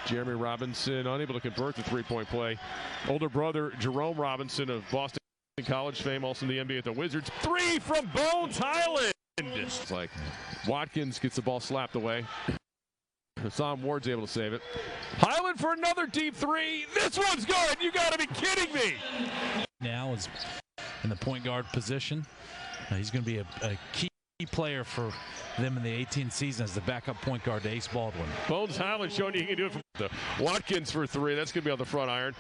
[SPEAKER 2] Jeremy Robinson unable to convert the 3-point play. Older brother Jerome Robinson of Boston College fame, also in the NBA at the Wizards. 3 from Bones Hyland. It's like Watkins gets the ball slapped away. Hassan Ward's able to save it. Hyland for another deep 3. This one's good. You got to be kidding me.
[SPEAKER 1] Now is in the point guard position. He's going to be a key player for them in the 18th season as the backup point guard to Ace Baldwin.
[SPEAKER 2] Bones Hyland showing you he can do it from the Watkins for 3. That's going to be on the front iron.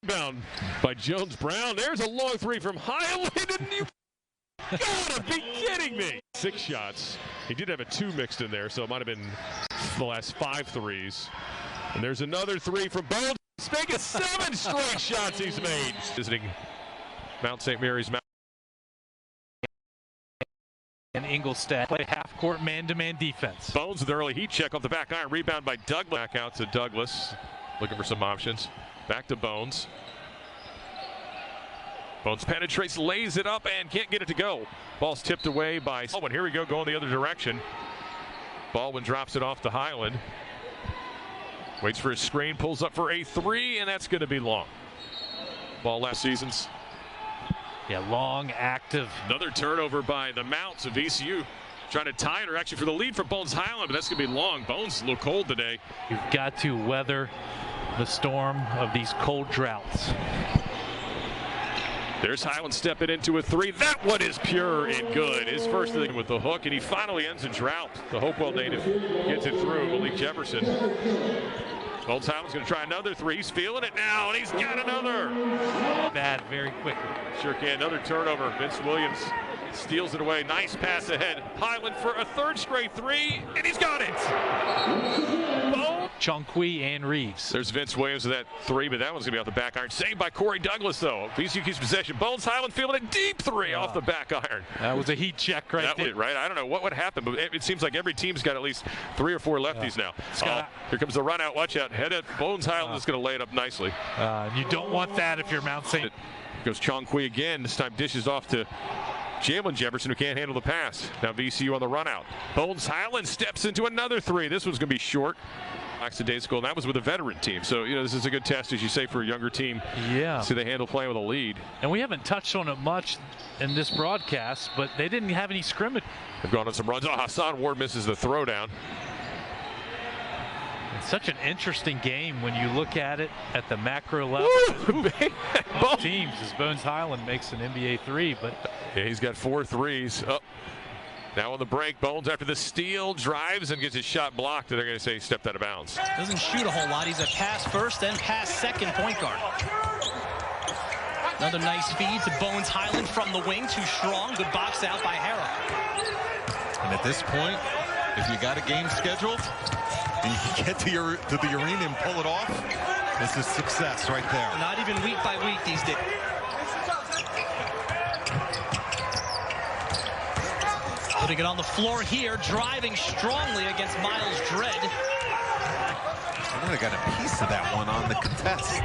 [SPEAKER 2] Rebound by Jones Brown. There's a long 3 from Hyland. And you gotta be kidding me. 6 shots. He did have a 2 mixed in there, so it might have been the last 5 threes. And there's another 3 from Bones. He's making 7 straight shots he's made. Visiting Mount St. Mary's.
[SPEAKER 1] And Ingolstadt play half-court man-to-man defense.
[SPEAKER 2] Bones with the early heat check off the back iron. Rebound by Douglas. Back out to Douglas. Looking for some options. Back to Bones. Bones penetrates, lays it up, and can't get it to go. Ball's tipped away by Baldwin. Here we go, going the other direction. Baldwin drops it off to Hyland. Waits for his screen, pulls up for a 3, and that's going to be long. Ball last season's.
[SPEAKER 1] Yeah, long, active.
[SPEAKER 2] Another turnover by the Mounts of VCU. Trying to tie it, or actually for the lead for Bones Hyland, but that's going to be long. Bones a little cold today.
[SPEAKER 1] You've got to weather the storm of these cold droughts.
[SPEAKER 2] There's Hyland stepping into a 3. That one is pure and good. His first thing with the hook, and he finally ends a drought. The Hopewell native gets it through. Malik Jefferson. Bones Hyland's going to try another 3. He's feeling it now, and he's got another.
[SPEAKER 1] Bad very quickly.
[SPEAKER 2] Sure can. Another turnover. Vince Williams steals it away. Nice pass ahead. Hyland for a 3rd straight 3, and he's got it.
[SPEAKER 1] Chongqui and Reeves.
[SPEAKER 2] There's Vince Williams with that 3, but that one's going to be off the back iron. Saved by Corey Douglas, though. VCU keeps possession. Bones Hyland fielding a deep 3 off the back iron.
[SPEAKER 1] That was a heat check right there.
[SPEAKER 2] Right? I don't know what would happen, but it seems like every team's got at least 3 or 4 lefties now. Here comes the run out. Watch out. Head it. Bones Hyland is going to lay it up nicely.
[SPEAKER 1] You don't want that if you're Mount St.
[SPEAKER 2] Goes Chongqui again. This time dishes off to Jalen Jefferson, who can't handle the pass. Now VCU on the run out. Bones Hyland steps into another 3. This one's going to be short. Lackadaisical, and that was with a veteran team. So, this is a good test, as you say, for a younger team.
[SPEAKER 1] Yeah.
[SPEAKER 2] See they handle playing with a lead.
[SPEAKER 1] And we haven't touched on it much in this broadcast, but they didn't have any scrimmage.
[SPEAKER 2] They've gone on some runs. Oh, Hassan Ward misses the throwdown.
[SPEAKER 1] It's such an interesting game when you look at it at the macro level. Both teams, as Bones Hyland makes an NBA three, but
[SPEAKER 2] yeah, he's got 4 threes. Oh. Now on the break, Bones after the steal drives and gets his shot blocked, and they're going to say he stepped out of bounds.
[SPEAKER 8] Doesn't shoot a whole lot. He's a pass first and pass second point guard. Another nice feed to Bones Hyland from the wing. Too strong. Good box out by Harrell.
[SPEAKER 10] And at this point, if you got a game scheduled, and you can get to the arena and pull it off, this is success right there.
[SPEAKER 8] Not even week by week these days. Putting it on the floor here, driving strongly against Miles Dredd.
[SPEAKER 10] I would have got a piece of that one on the contest.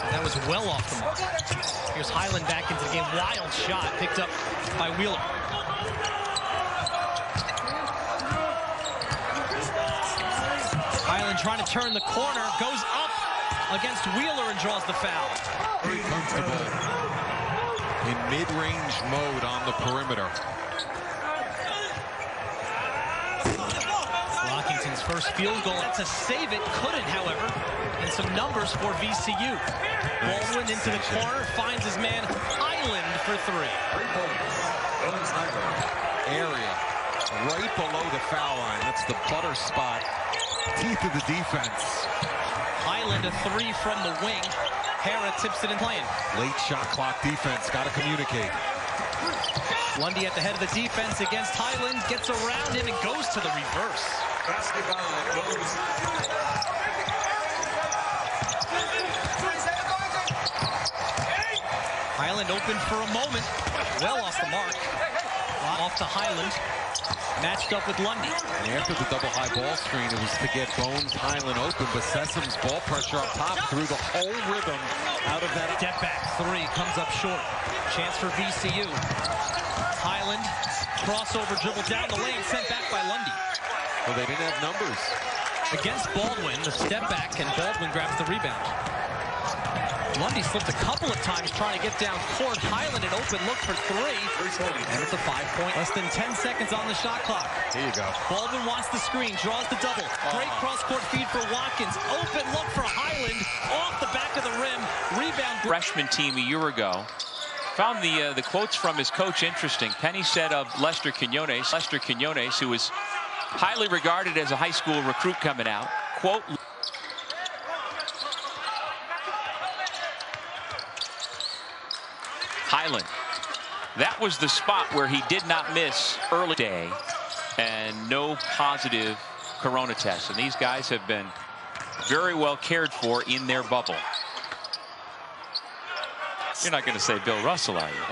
[SPEAKER 8] That was well off the mark. Here's Hyland back into the game. Wild shot picked up by Wheeler. Hyland trying to turn the corner, goes up against Wheeler and draws the foul.
[SPEAKER 10] Very comfortable in mid-range mode on the perimeter.
[SPEAKER 8] Rockington's first field goal to save it, couldn't, however, and some numbers for VCU. Baldwin into the corner, finds his man Hyland for 3.
[SPEAKER 10] Area right below the foul line. That's the butter spot. Teeth of the defense.
[SPEAKER 8] Hyland a 3 from the wing. Hara tips it in playing.
[SPEAKER 10] Late shot clock defense. Got to communicate.
[SPEAKER 8] Lundy at the head of the defense against Hyland, gets around him and goes to the reverse. Hyland open for a moment, well off the mark. Off to Hyland, matched up with Lundy.
[SPEAKER 10] And after the double high ball screen, it was to get Bones Hyland open, but Sessum's ball pressure up top threw the whole rhythm out of that.
[SPEAKER 8] Step back 3 comes up short. Chance for VCU. Hyland, crossover dribble down the lane, sent back by Lundy.
[SPEAKER 10] Well, they didn't have numbers.
[SPEAKER 8] Against Baldwin, the step back, and Baldwin grabs the rebound. Lundy slipped a couple of times trying to get down court. Hyland an open look for 3. And it's a 5-point. Less than 10 seconds on the shot clock.
[SPEAKER 10] Here you go.
[SPEAKER 8] Baldwin wants the screen, draws the double. Great cross-court feed for Watkins. Open look for Hyland. Off the back of the rim. Rebound.
[SPEAKER 12] Freshman team a year ago. Found the quotes from his coach interesting. Penny said of Lester Quinones, who was highly regarded as a high school recruit coming out, quote, Hyland, that was the spot where he did not miss early day and no positive corona tests. And these guys have been very well cared for in their bubble. You're not going to say Bill Russell, are you?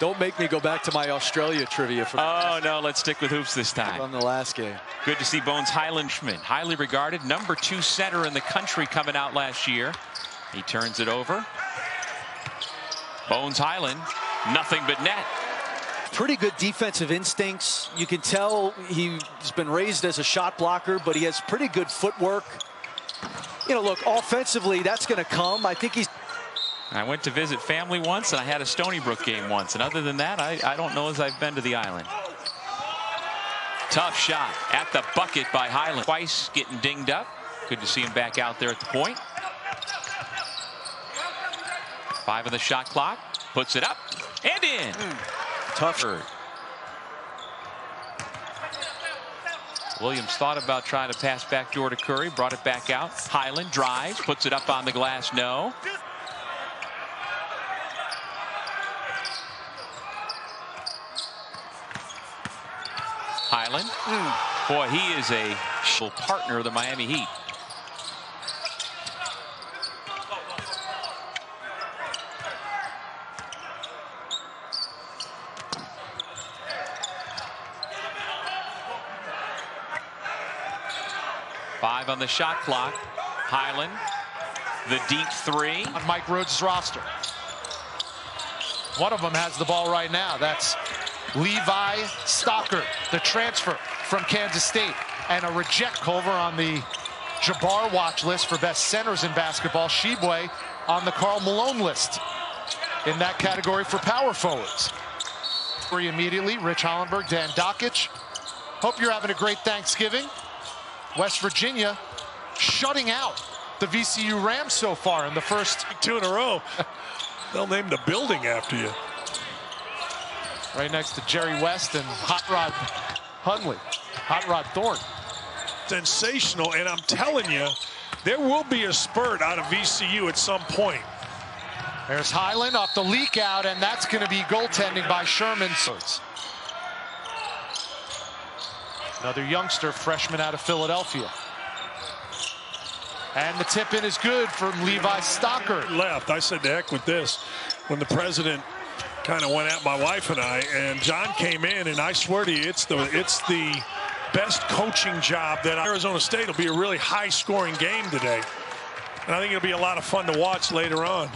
[SPEAKER 24] Don't make me go back to my Australia trivia.
[SPEAKER 12] Oh, no, let's stick with hoops this time.
[SPEAKER 24] From the last game.
[SPEAKER 12] Good to see Bones Hyland, highly regarded, #2 center in the country coming out last year. He turns it over. Bones Hyland, nothing but net.
[SPEAKER 24] Pretty good defensive instincts. You can tell he's been raised as a shot blocker, but he has pretty good footwork. Look, offensively, that's going to come. I think he's...
[SPEAKER 12] I went to visit family once, and I had a Stony Brook game once. And other than that, I don't know as I've been to the island. Tough shot at the bucket by Hyland. Twice getting dinged up. Good to see him back out there at the point. 5 on the shot clock. Puts it up and in.
[SPEAKER 24] Tougher.
[SPEAKER 12] Williams thought about trying to pass backdoor to Curry. Brought it back out. Hyland drives. Puts it up on the glass. No. Hyland. Boy, he is a partner of the Miami Heat. Five on the shot clock. Hyland, the deep 3.
[SPEAKER 25] On Mike Rhodes' roster. One of them has the ball right now. That's Levi Stocker, the transfer from Kansas State. and a reject. Culver on the Jabbar watch list for best centers in basketball. Sheboy on the Karl Malone list in that category for power forwards. Immediately, Rich Hollenberg, Dan Dockich. Hope you're having a great Thanksgiving. West Virginia shutting out the VCU Rams so far in the first
[SPEAKER 5] 2 in a row. They'll name the building after you.
[SPEAKER 25] Right next to Jerry West and Hot Rod Hundley. Hot Rod Thorne.
[SPEAKER 5] Sensational, and I'm telling you, there will be a spurt out of VCU at some point.
[SPEAKER 25] There's Hyland off the leak out, and that's going to be goaltending by Sherman. Another youngster, freshman out of Philadelphia. And the tip-in is good for Levi Stockert.
[SPEAKER 5] Left. I said, to heck with this. When the president kind of went at my wife and I, and John came in, and I swear to you, it's the best coaching job that Arizona State will be a really high-scoring game today. And I think it'll be a lot of fun to watch later on.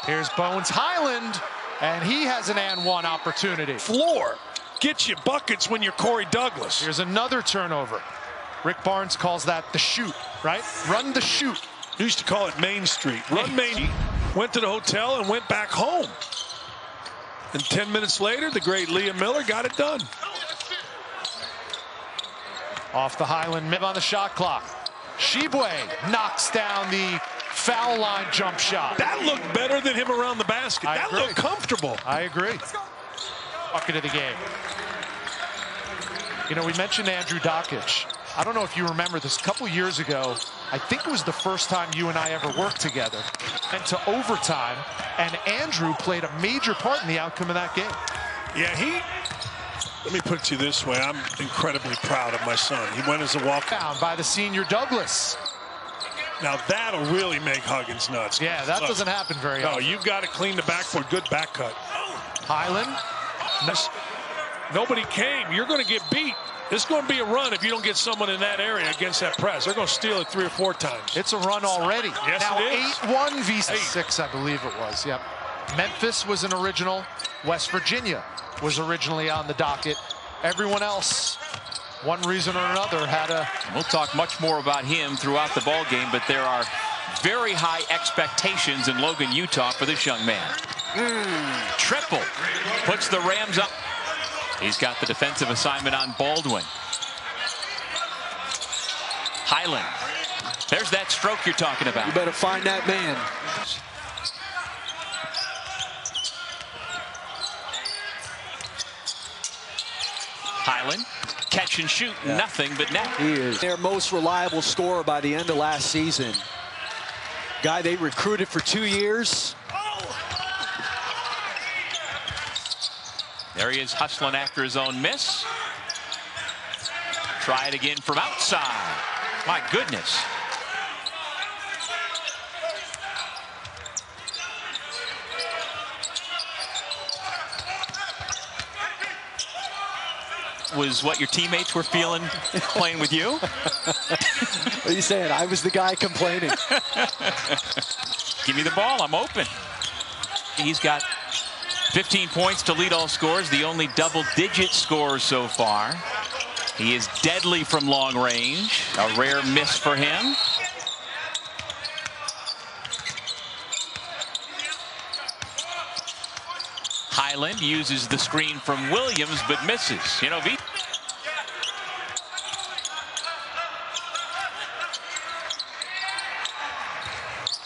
[SPEAKER 25] Here's Bones Hyland, and he has an and one opportunity.
[SPEAKER 5] Floor. Get you buckets when you're Corey Douglas.
[SPEAKER 25] Here's another turnover. Rick Barnes calls that the shoot, right? Run the shoot.
[SPEAKER 5] We used to call it Main Street. Run Main Street. Went to the hotel and went back home. And 10 minutes later, the great Leah Miller got it done.
[SPEAKER 25] Off the Hyland, mid on the shot clock. Sheboy knocks down the foul line jump shot.
[SPEAKER 5] That looked better than him around the basket. That looked comfortable.
[SPEAKER 25] I agree. Bucket of the game. You know, we mentioned Andrew Dockich. I don't know if you remember this. A couple years ago, I think it was the first time you and I ever worked together. And to overtime, and Andrew played a major part in the outcome of that game.
[SPEAKER 5] Yeah, let me put it to you this way. I'm incredibly proud of my son. He went as a walk
[SPEAKER 25] down by the senior Douglas.
[SPEAKER 5] Now that'll really make Huggins nuts.
[SPEAKER 25] Yeah, that doesn't happen very often.
[SPEAKER 5] No, you've got to clean the backboard. Good back cut.
[SPEAKER 25] Hyland.
[SPEAKER 5] Nobody came. You're going to get beat. It's going to be a run if you don't get someone in that area against that press. They're going to steal it 3 or 4 times.
[SPEAKER 25] It's a run already.
[SPEAKER 5] Yes,
[SPEAKER 25] now,
[SPEAKER 5] it is.
[SPEAKER 25] 8-1 VCU. 6, I believe it was. Yep. Memphis was an original. West Virginia was originally on the docket. Everyone else, one reason or another, had a...
[SPEAKER 12] We'll talk much more about him throughout the ball game, but there are very high expectations in Logan, Utah for this young man. Triple. Puts the Rams up. He's got the defensive assignment on Baldwin. Hyland. There's that stroke you're talking about.
[SPEAKER 24] You better find that man.
[SPEAKER 12] Hyland, catch and shoot, nothing but net.
[SPEAKER 24] He is their most reliable scorer by the end of last season. Guy they recruited for 2 years.
[SPEAKER 12] There he is hustling after his own miss. Try it again from outside. My goodness. Was what your teammates were feeling playing with you?
[SPEAKER 24] What are you saying? I was the guy complaining.
[SPEAKER 12] Give me the ball. I'm open. He's got 15 points to lead all scorers, the only double-digit scorer so far. He is deadly from long range. A rare miss for him. Hyland uses the screen from Williams, but misses. You know,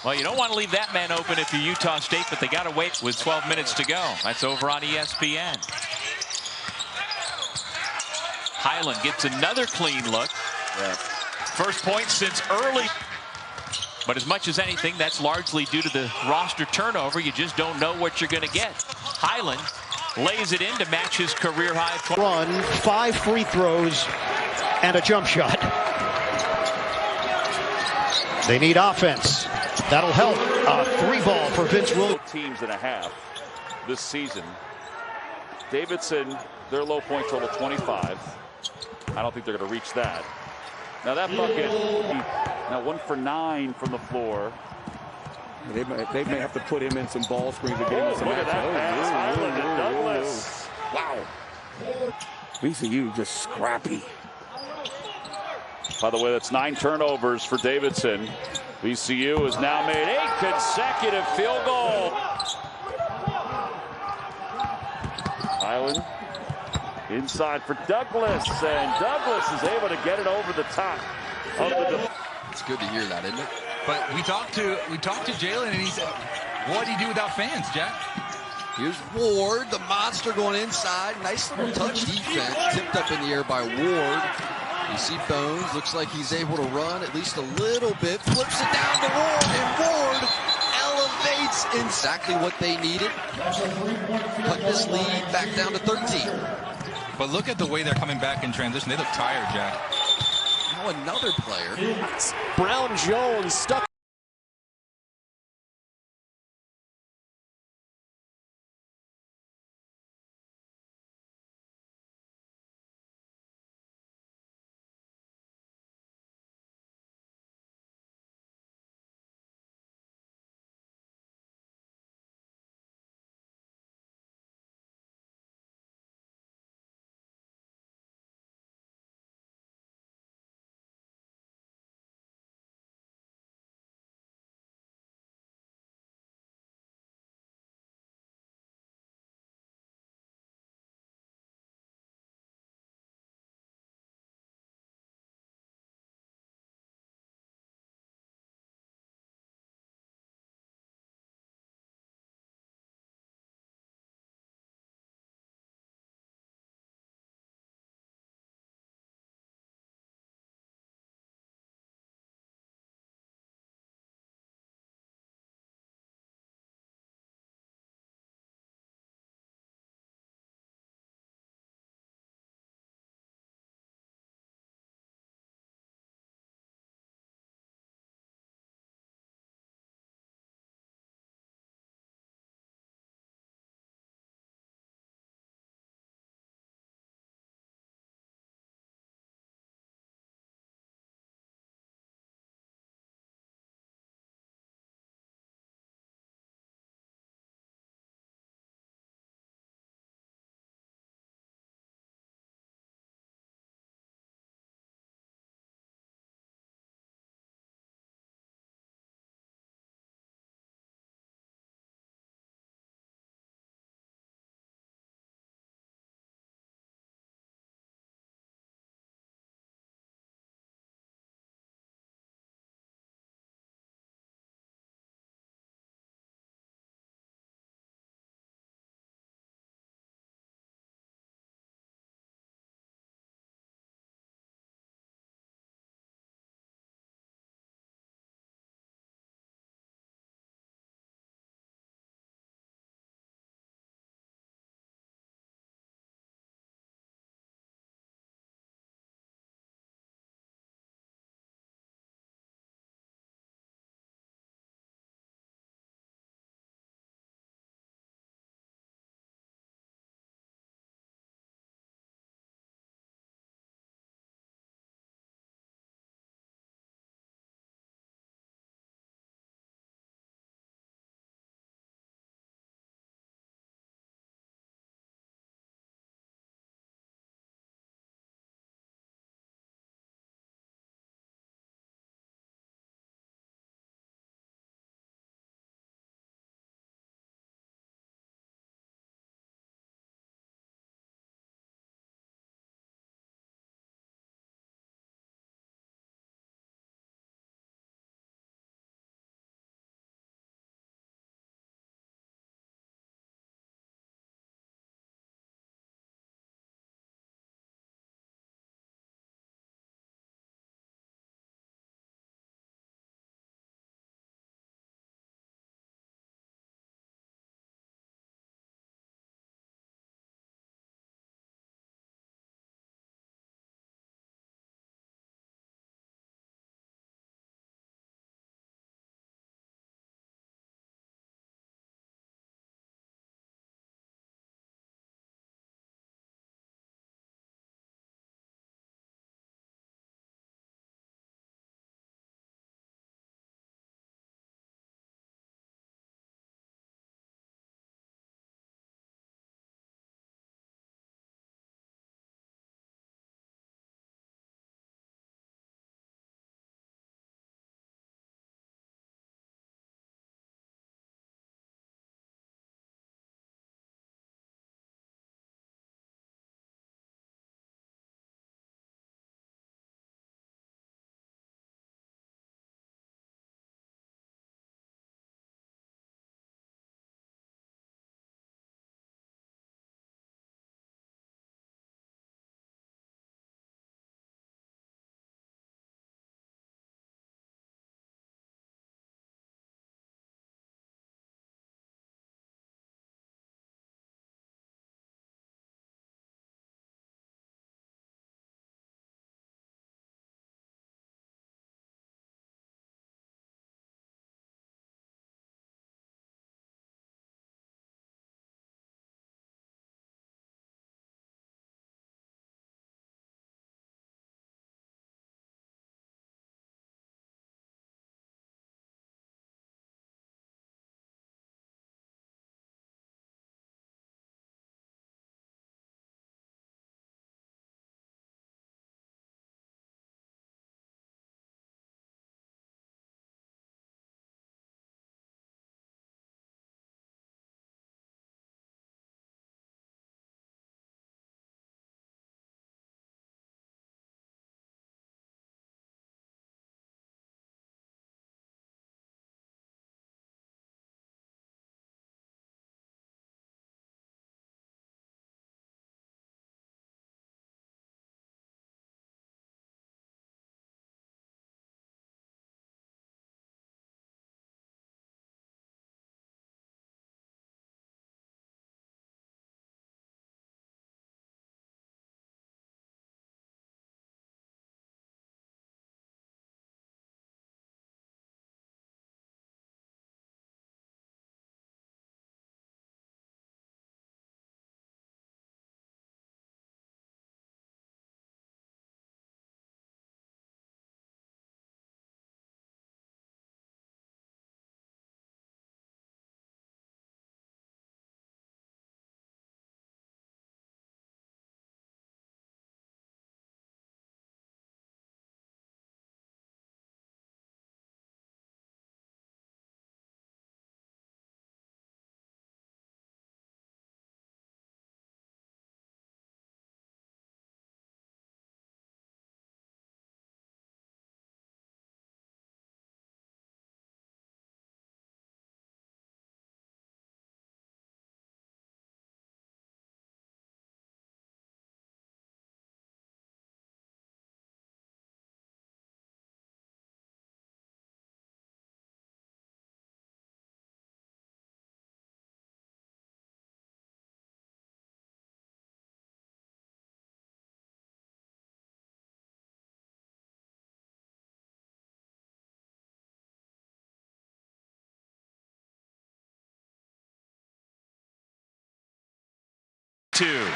[SPEAKER 12] well, you don't want to leave that man open if you're Utah State, but they got to wait with 12 minutes to go. That's over on ESPN. Hyland gets another clean look. First point since early. But as much as anything, that's largely due to the roster turnover. You just don't know what you're going to get. Hyland lays it in to match his career high.
[SPEAKER 11] Run, 5 free throws, and a jump shot. They need offense. That'll help. A 3-ball for Vince Williams.
[SPEAKER 13] Teams and a half this season. Davidson, their low point total 25. I don't think they're going to reach that. Now that bucket, now 1 for 9 from the floor.
[SPEAKER 4] They may have to put him in some ball screens to get him some
[SPEAKER 13] look at that pass. Hyland and Douglas.
[SPEAKER 4] Wow. VCU just scrappy.
[SPEAKER 13] By the way, that's 9 turnovers for Davidson. VCU has now made 8 consecutive field goals. Hyland inside for Douglas, and Douglas is able to get it over the top of the.
[SPEAKER 14] It's good to hear that, isn't it? But we talked to Jalen, and he said, "What do you do without fans, Jack?"
[SPEAKER 16] Here's Ward, the monster going inside. Nice little touch defense, tipped up in the air by Ward. You see Bones, looks like he's able to run at least a little bit. Flips it down to Ward, and Ward elevates exactly what they needed. Cut this lead back down to 13.
[SPEAKER 14] But look at the way they're coming back in transition. They look tired, Jack.
[SPEAKER 16] Now another player.
[SPEAKER 17] Brown Jones stuck
[SPEAKER 3] 22.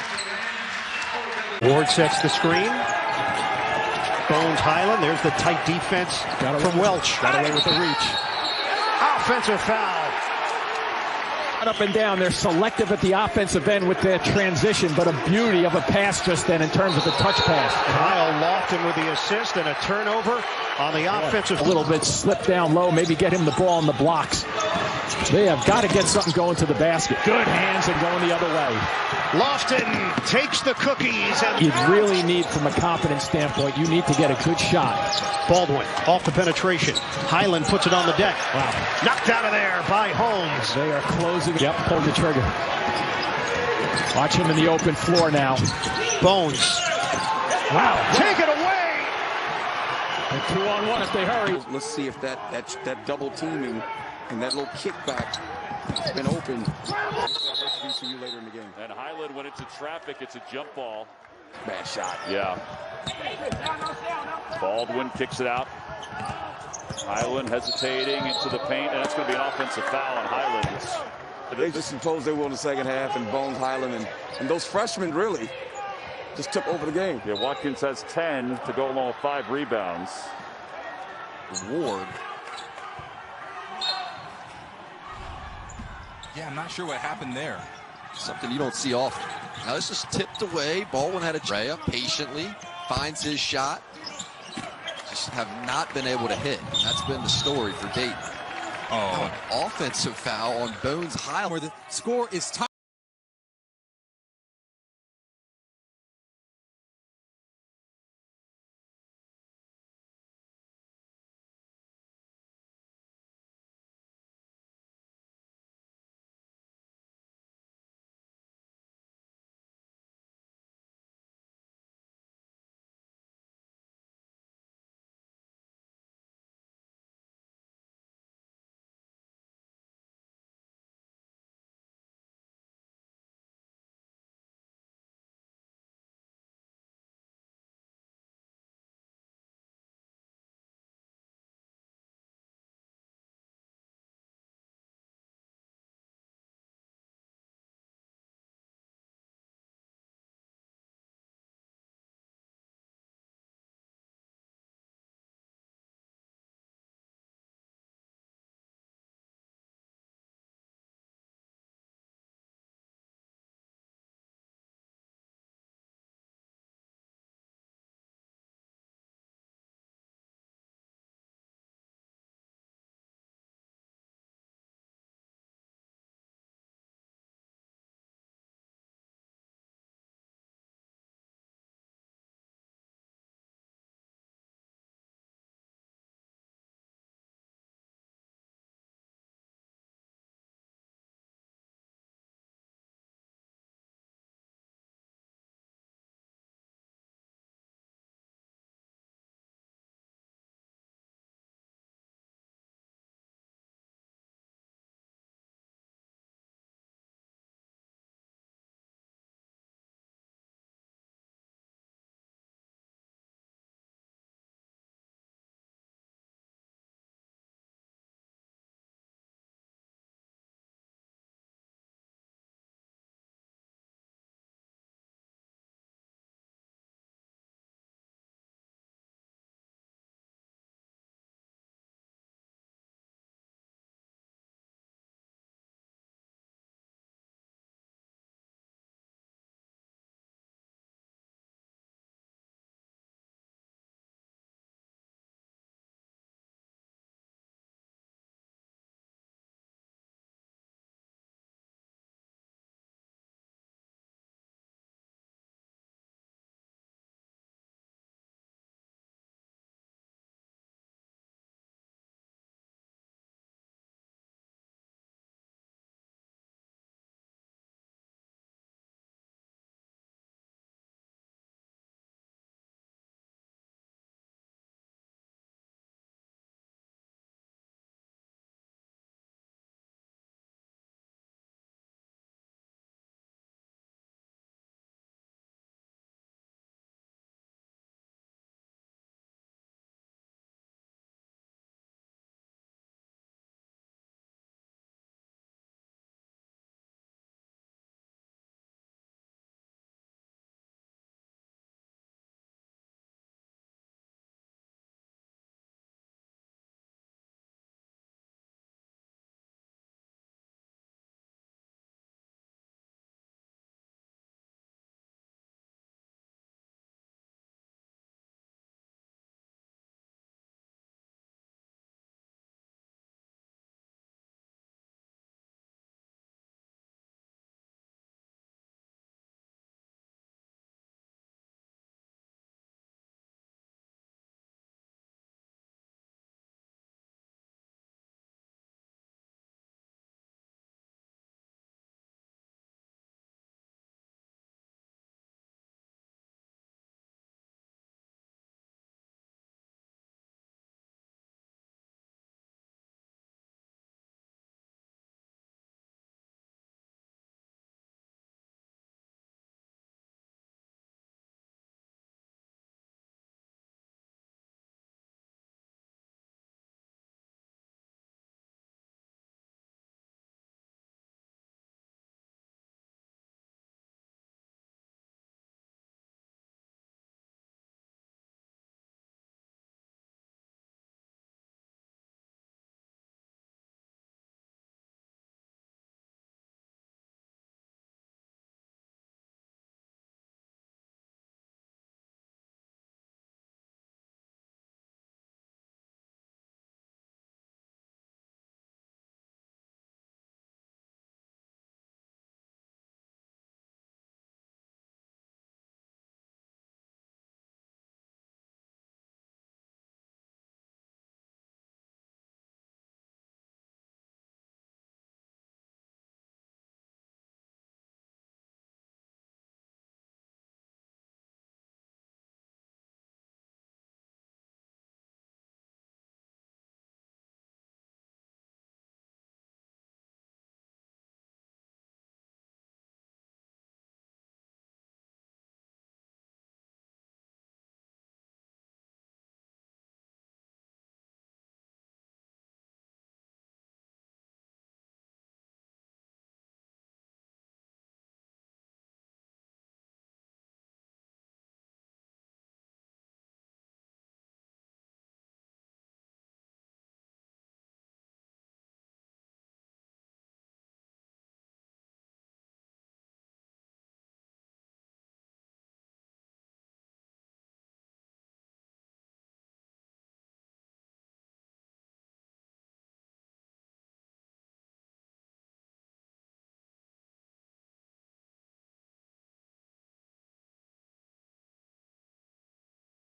[SPEAKER 11] Ward sets the screen. Bones Hyland. There's the tight defense from Welch.
[SPEAKER 9] Got away with the reach.
[SPEAKER 11] Offensive foul.
[SPEAKER 9] Up and down. They're selective at the offensive end with their transition, but a beauty of a pass just then in terms of the touch pass.
[SPEAKER 11] Kyle Lofton with the assist and a turnover on the offensive.
[SPEAKER 9] A little bit slip down low, maybe get him the ball in the blocks. They have got to get something going to the basket. Good hands and going the other way.
[SPEAKER 11] Lofton takes the cookies. And
[SPEAKER 9] you really need, from a confidence standpoint, you need to get a good shot.
[SPEAKER 11] Baldwin off the penetration. Hyland puts it on the deck.
[SPEAKER 9] Wow.
[SPEAKER 11] Knocked out of there by Holmes.
[SPEAKER 9] They are closing. Yep, pull the trigger. Watch him in the open floor now.
[SPEAKER 11] Bones.
[SPEAKER 9] Wow.
[SPEAKER 11] Take it away.
[SPEAKER 9] And 2-on-1 if they hurry.
[SPEAKER 4] Let's see if that double teaming and that little kickback has been open. VCU later in the game.
[SPEAKER 13] And Hyland, when it's in traffic, it's a jump ball.
[SPEAKER 4] Bad shot.
[SPEAKER 13] Yeah. Baldwin kicks it out. Hyland hesitating into the paint, and that's going to be an offensive foul on Hyland.
[SPEAKER 4] They just imposed their will in the second half, and Bones, Hyland, and those freshmen really just took over the game.
[SPEAKER 13] Yeah, Watkins has 10 to go along with 5 rebounds.
[SPEAKER 16] Ward.
[SPEAKER 14] Yeah, I'm not sure what happened there.
[SPEAKER 16] Something you don't see often. Now this is tipped away. Baldwin had a Rhea patiently finds his shot. Just have not been able to hit. And that's been the story for Dayton.
[SPEAKER 14] Oh,
[SPEAKER 16] an offensive foul on Bones Hyland, where the score is tied.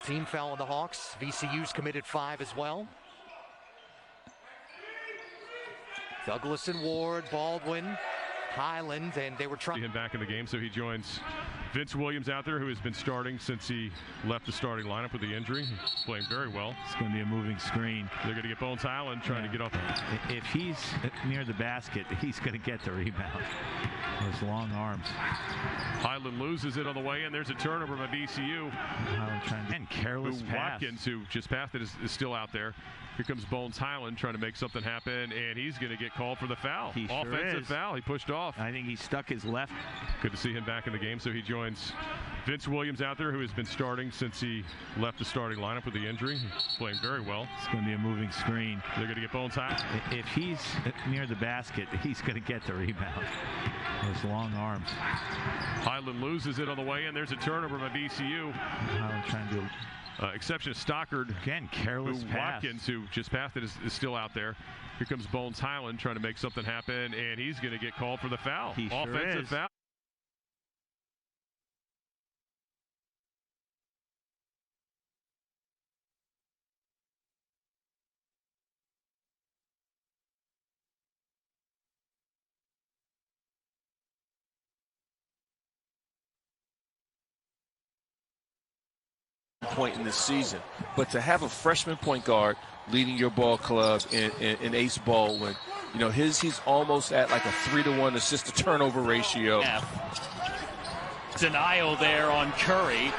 [SPEAKER 22] Team foul on the Hawks. VCU's committed 5 as well. Douglas and Ward, Baldwin, Hyland, and they were trying.
[SPEAKER 2] Him back in the game, so he joins Vince Williams out there, who has been starting since he left the starting lineup with the injury. He's playing very well.
[SPEAKER 6] It's going to be a moving screen.
[SPEAKER 2] They're going to get Bones Hyland trying to get off.
[SPEAKER 6] If he's near the basket, he's going to get the rebound. Those long arms.
[SPEAKER 2] Hyland loses it on the way, and there's a turnover by VCU.
[SPEAKER 6] Hyland trying to careless pass.
[SPEAKER 2] Watkins, who just passed it, is still out there. Here comes Bones Hyland trying to make something happen, and he's going to get called for the foul.
[SPEAKER 6] He
[SPEAKER 2] Offensive foul. He pushed off.
[SPEAKER 6] I think he stuck his left.
[SPEAKER 2] Good to see him back in the game. So he joins Vince Williams out there, who has been starting since he left the starting lineup with the injury. He's playing very well.
[SPEAKER 6] It's going to be a moving screen.
[SPEAKER 2] They're going to get Bones Hyland.
[SPEAKER 6] If he's near the basket, he's going to get the rebound. Those long arms.
[SPEAKER 2] Hyland loses it on the way, and there's a turnover by VCU.
[SPEAKER 6] Hyland trying to.
[SPEAKER 2] Exception of Stockard.
[SPEAKER 6] Again, careless pass.
[SPEAKER 2] Watkins, who just passed it, is still out there. Here comes Bones Hyland trying to make something happen, and he's going to get called for the foul. Offensive foul.
[SPEAKER 15] Point in this season, but to have a freshman point guard leading your ball club in Ace Baldwin, you know, he's almost at like a 3-to-1 assist to turnover ratio.
[SPEAKER 7] Denial there on Curry,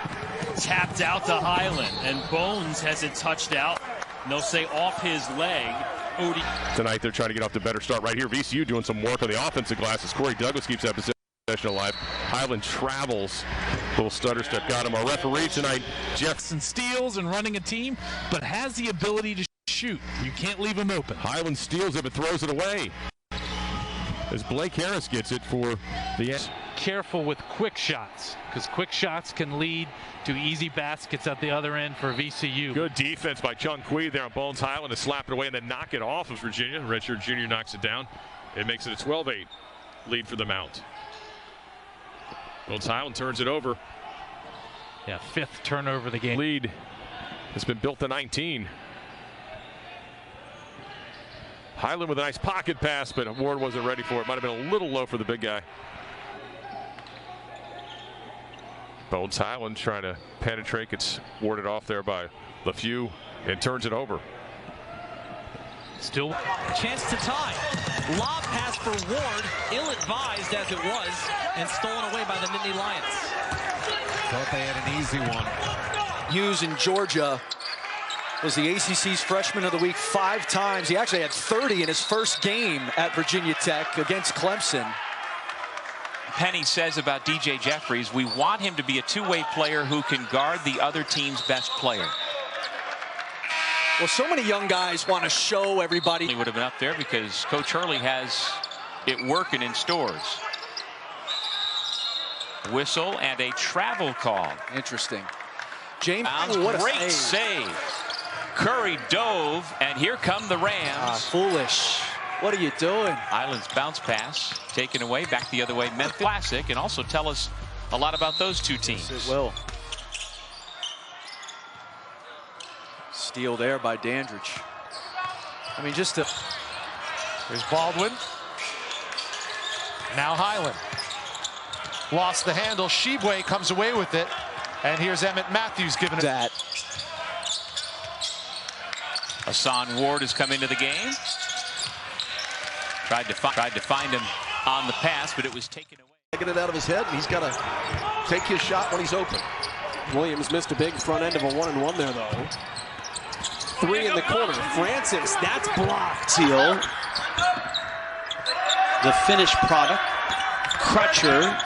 [SPEAKER 7] tapped out to Hyland, and Bones has it touched out. And they'll say off his leg.
[SPEAKER 2] Tonight they're trying to get off to a better start right here. VCU doing some work on the offensive glass as Corey Douglas keeps that possession alive. Hyland travels. Little stutter step got him. Our referee tonight,
[SPEAKER 1] Jefferson steals and running a team, but has the ability to shoot. You can't leave him open.
[SPEAKER 2] Hyland steals it but throws it away. As Blake Harris gets it for the...
[SPEAKER 1] Careful with quick shots, because quick shots can lead to easy baskets at the other end for VCU.
[SPEAKER 2] Good defense by Chung Kui there on Bones Hyland to slap it away and then knock it off of Virginia. Redshirt junior knocks it down. It makes it a 12-8 lead for the Mount. Bones Hyland turns it over.
[SPEAKER 1] Yeah, 5th turnover of the game.
[SPEAKER 2] Lead has been built to 19. Hyland with a nice pocket pass, but Ward wasn't ready for it. Might have been a little low for the big guy. Bones Hyland trying to penetrate. Gets warded off there by LeFew and turns it over.
[SPEAKER 1] Still
[SPEAKER 8] chance to tie. Lob pass for Ward, ill-advised as it was, and stolen away by the Nittany Lions.
[SPEAKER 10] Thought they had an easy one.
[SPEAKER 24] Hughes in Georgia was the ACC's Freshman of the Week 5 times. He actually had 30 in his first game at Virginia Tech against Clemson.
[SPEAKER 12] Penny says about DJ Jeffries, we want him to be a two-way player who can guard the other team's best player.
[SPEAKER 24] Well, so many young guys want to show everybody.
[SPEAKER 12] He would have been up there because Coach Hurley has it working in stores. Whistle and a travel call.
[SPEAKER 24] Interesting. James,
[SPEAKER 12] what a great save. Curry dove, and here come the Rams.
[SPEAKER 24] Foolish. What are you doing?
[SPEAKER 12] Island's bounce pass taken away, back the other way. Memphis Classic, and also tell us a lot about those two teams.
[SPEAKER 24] Yes, it will. Steal there by Dandridge. I mean, just to...
[SPEAKER 25] There's Baldwin. Now Hyland. Lost the handle. Shibwe comes away with it. And here's Emmett Matthews giving it.
[SPEAKER 24] That.
[SPEAKER 12] Hassan Ward has come into the game. Tried to find him on the pass, but it was taken away.
[SPEAKER 17] Taking it out of his head, and he's got to take his shot when he's open. Williams missed a big front end of a 1-and-1 there, though. 3 in the corner. Francis, that's blocked.
[SPEAKER 11] Seal. The finished product. Crutcher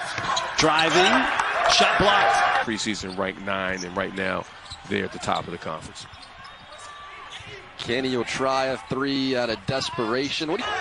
[SPEAKER 11] driving. Shot blocked.
[SPEAKER 15] Preseason ranked 9, and right now they're at the top of the conference.
[SPEAKER 16] Kenny will try a 3 out of desperation. What do you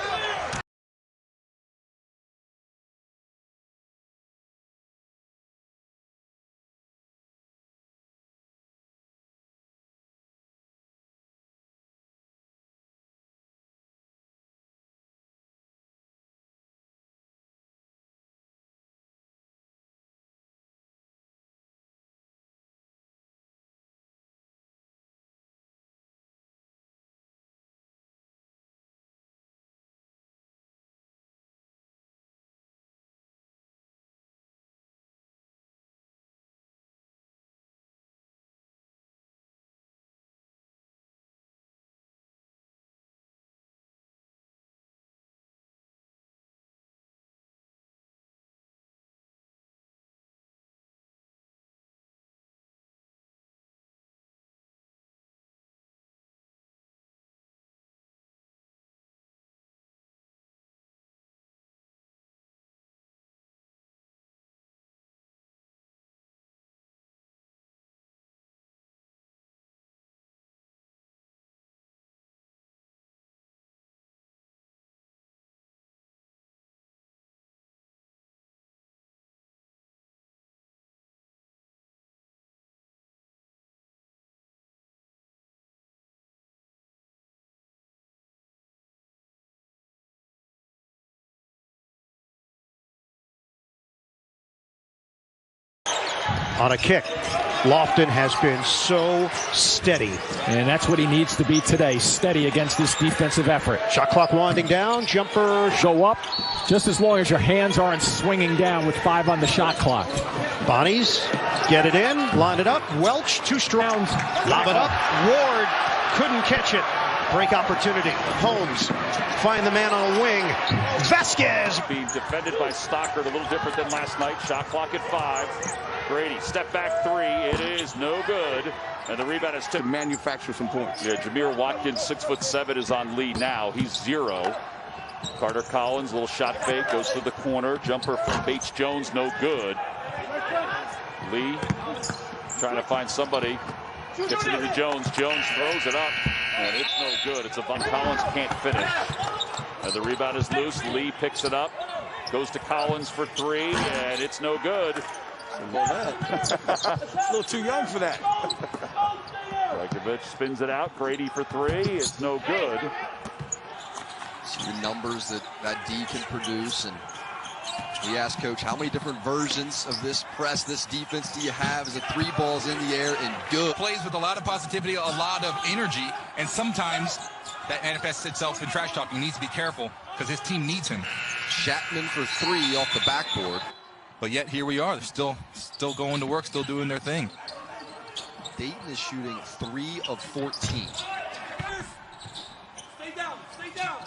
[SPEAKER 11] on a kick. Lofton has been so steady.
[SPEAKER 9] And that's what he needs to be today, steady against this defensive effort.
[SPEAKER 11] Shot clock winding down, jumper.
[SPEAKER 9] Go up just as long as your hands aren't swinging down with 5 on the shot clock.
[SPEAKER 11] Bonnies, get it in, line it up. Welch, 2 strong. Lob it up. Ward couldn't catch it. Break opportunity. Holmes find the man on a wing. Vasquez
[SPEAKER 13] being defended by Stockard, a little different than last night. Shot clock at 5. Grady, step back 3. It is no good. And the rebound is to
[SPEAKER 4] manufacture some points.
[SPEAKER 13] Yeah, Jameer Watkins, 6'7", is on lead now. He's 0. Carter Collins, little shot fake, goes to the corner. Jumper from Bates Jones, no good. Lee trying to find somebody. Gets it into Jones. Jones throws it up, and it's no good. It's a Von Collins can't finish. And the rebound is loose. Lee picks it up. Goes to Collins for 3, and it's no good.
[SPEAKER 4] A little too young for that.
[SPEAKER 13] Rajkovic spins it out. Grady for 3. It's no good.
[SPEAKER 16] See the numbers that D can produce, and we asked Coach, how many different versions of this press, this defense do you have? Is it 3 balls in the air and good?
[SPEAKER 14] Plays with a lot of positivity, a lot of energy, and sometimes that manifests itself in trash talking. He needs to be careful because his team needs him.
[SPEAKER 16] Chapman for 3 off the backboard.
[SPEAKER 14] But yet here we are. They're still going to work, still doing their thing.
[SPEAKER 16] Dayton is shooting 3 of 14.
[SPEAKER 18] Stay down. Stay down.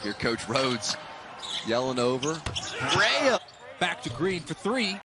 [SPEAKER 16] Here Coach Rhodes yelling over. Ray
[SPEAKER 18] Back to Green for 3.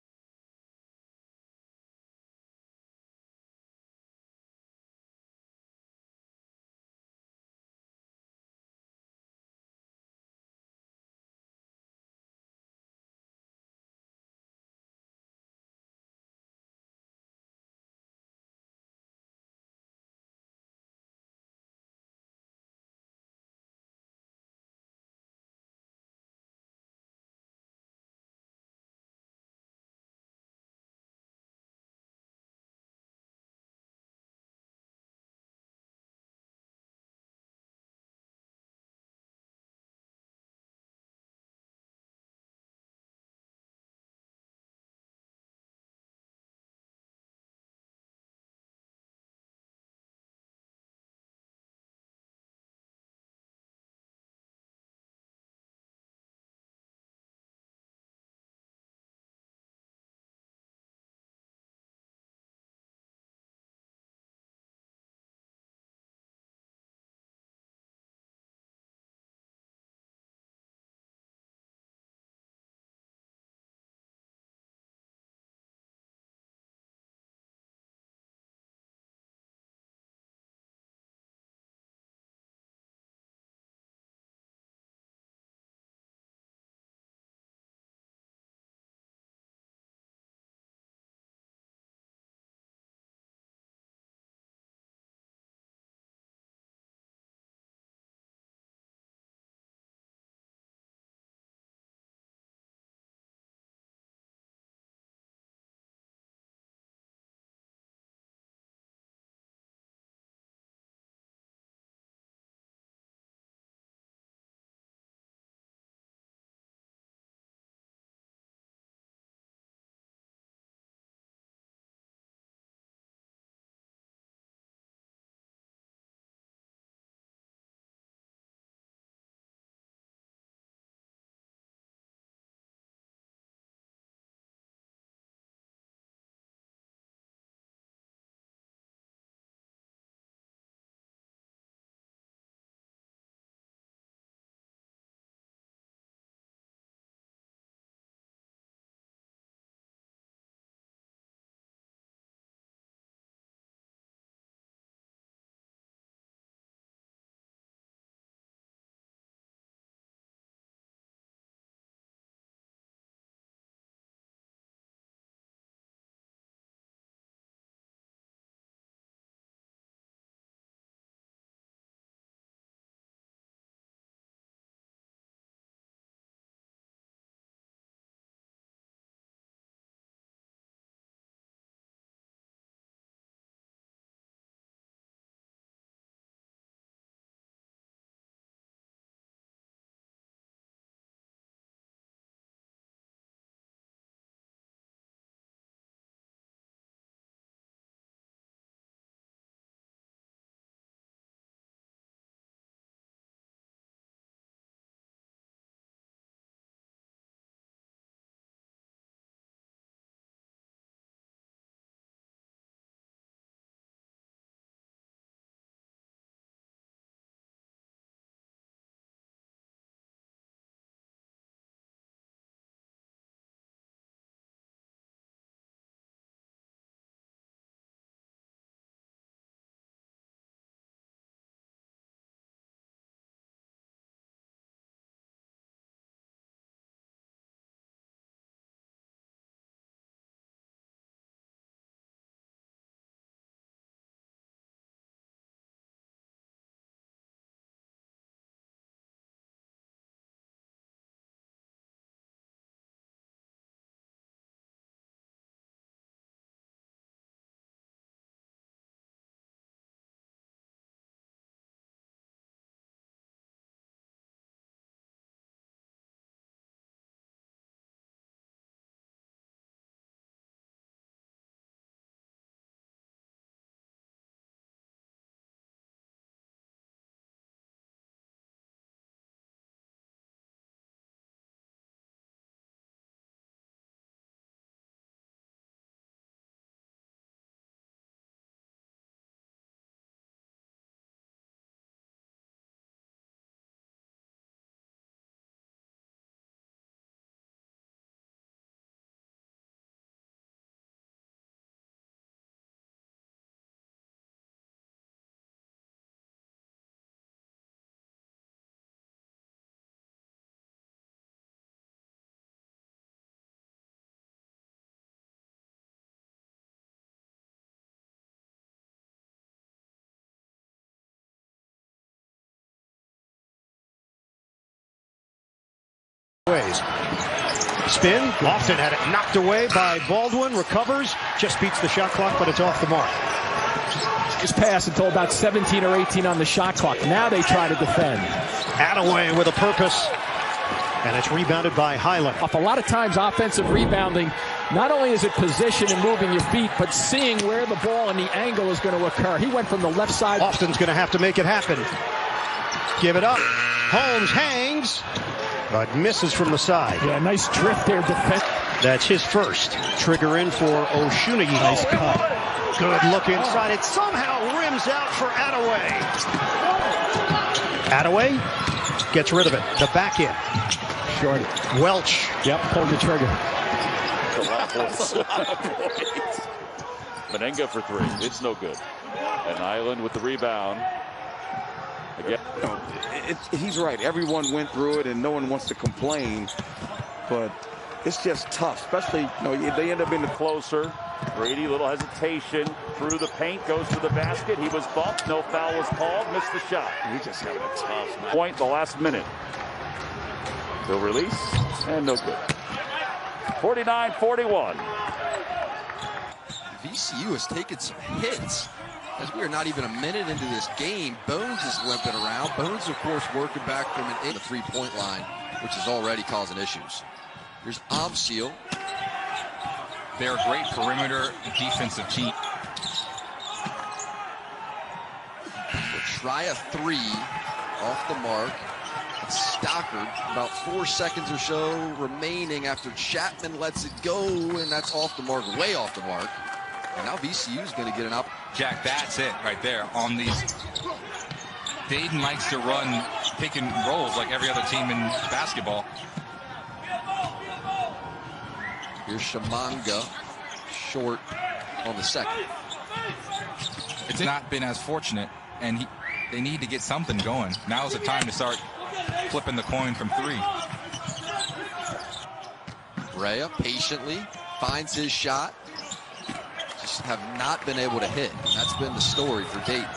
[SPEAKER 11] spin. Lofton had it knocked away by Baldwin. Recovers. Just beats the shot clock, but it's off the mark.
[SPEAKER 9] His pass until about 17 or 18 on the shot clock. Now they try to defend.
[SPEAKER 11] Attaway with a purpose. And it's rebounded by Hyland.
[SPEAKER 9] A lot of times offensive rebounding, not only is it position and moving your feet, but seeing where the ball and the angle is going to occur. He went from the left side.
[SPEAKER 11] Lofton's going to have to make it happen. Give it up. Holmes hangs, but misses from the side.
[SPEAKER 9] Yeah, nice drift there. Defense.
[SPEAKER 11] That's his first. Trigger in for Oshunagi.
[SPEAKER 9] Nice cut.
[SPEAKER 11] Good look inside. It somehow rims out for Attaway. Attaway gets rid of it. The back end.
[SPEAKER 9] Short.
[SPEAKER 11] Welch.
[SPEAKER 9] Yep, pulled the trigger.
[SPEAKER 13] Menenga for three. It's no good. And Hyland with the rebound. Again.
[SPEAKER 4] He's right. Everyone went through it, and no one wants to complain. But it's just tough, especially, they end up in the
[SPEAKER 13] Closer. Brady, little hesitation. Through the paint, goes to the basket. He was bumped. No foul was called. Missed the shot.
[SPEAKER 4] He's just having a tough night.
[SPEAKER 13] Point the last minute. He'll release, and no good. 49-41.
[SPEAKER 16] VCU has taken some hits. As we are not even a minute into this game, Bones is limping around. Bones, of course, working back from the three-point line, which is already causing issues. Here's Amsil.
[SPEAKER 14] They're a great perimeter defensive team.
[SPEAKER 16] We'll try a three off the mark. Stockard, about 4 seconds or so remaining after Chapman lets it go, and that's off the mark, way off the mark. And now VCU is going to get an up.
[SPEAKER 14] Jack, that's it right there on these. Dayton likes to run pick and rolls like every other team in basketball.
[SPEAKER 16] Here's Shamanga, short on the second.
[SPEAKER 14] It's not been as fortunate, and they need to get something going. Now's the time to start flipping the coin from three.
[SPEAKER 16] Rhea patiently finds his shot. Just have not been able to hit. That's been the story for Dayton.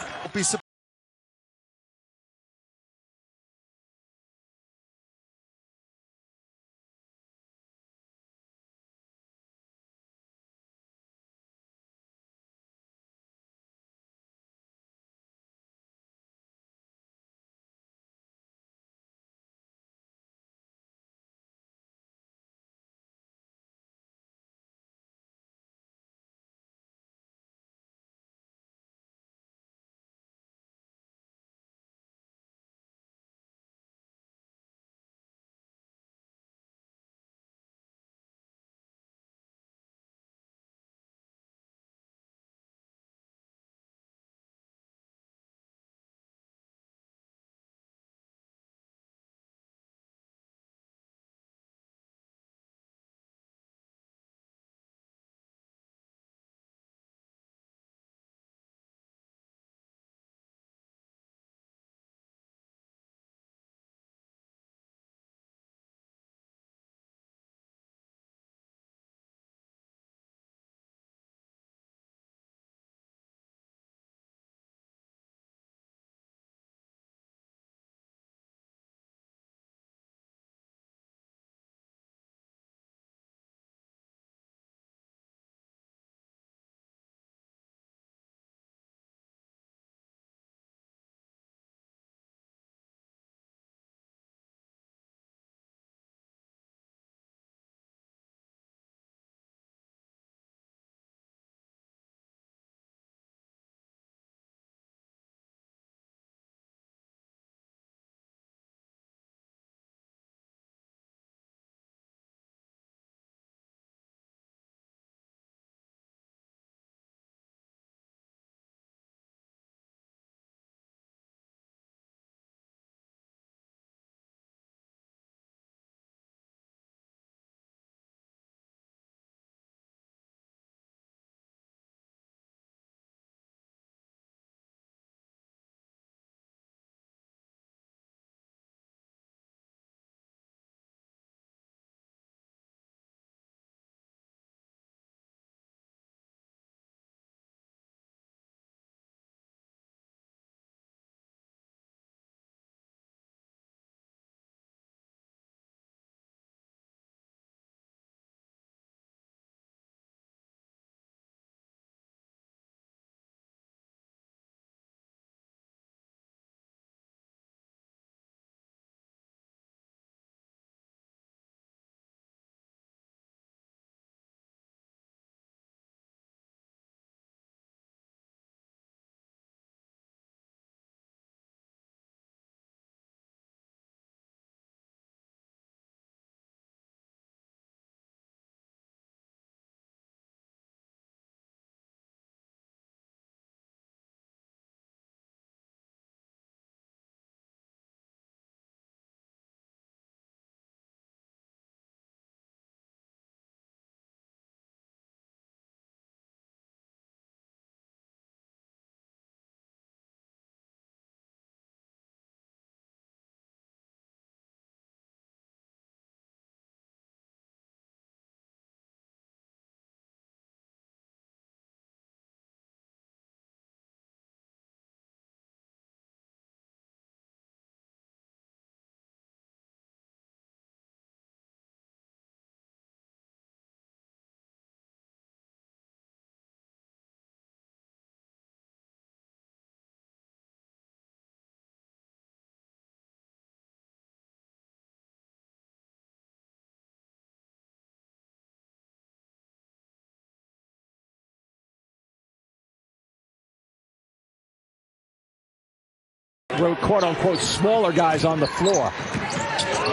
[SPEAKER 9] quote-unquote smaller guys on the floor,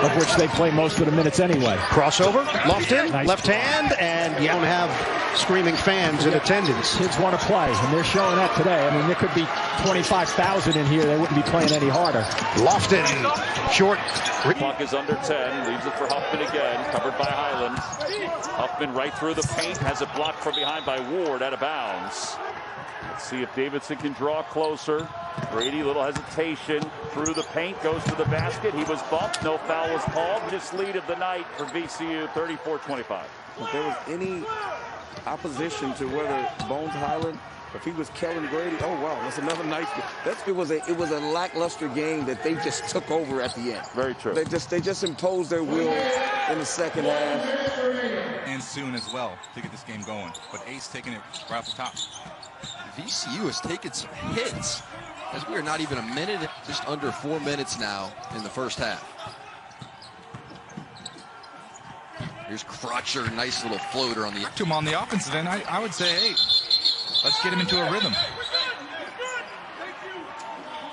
[SPEAKER 9] of which they play most of the minutes anyway.
[SPEAKER 11] Crossover, Lofton,
[SPEAKER 9] nice.
[SPEAKER 11] left hand, and you don't have screaming fans in attendance.
[SPEAKER 9] Kids want to play, and they're showing that today. I mean, there could be 25,000 in here. They wouldn't be playing any harder.
[SPEAKER 11] Lofton, short.
[SPEAKER 13] Clock is under 10. Leaves it for Huffman again. Covered by Hyland. Huffman right through the paint. Has it blocked from behind by Ward, out of bounds. Let's see if Davidson can draw closer. Brady, little hesitation. Through the paint, goes to the basket. He was bumped. No foul was called. Just lead of the night for VCU, 34-25.
[SPEAKER 4] If there was any opposition to whether Bones Hyland, if he was Kellen Grady, oh wow, that's another nice. It was a lackluster game that they just took over at the end.
[SPEAKER 13] Very true.
[SPEAKER 4] They just imposed their will in the second half.
[SPEAKER 14] And soon as well to get this game going. But Ace taking it right off the top.
[SPEAKER 16] VCU has taken some hits as we are not even a minute, just under 4 minutes now in the first half. Here's Crutcher, nice little floater on the.
[SPEAKER 14] To him on the offensive end, I would say, hey, let's get him into a rhythm.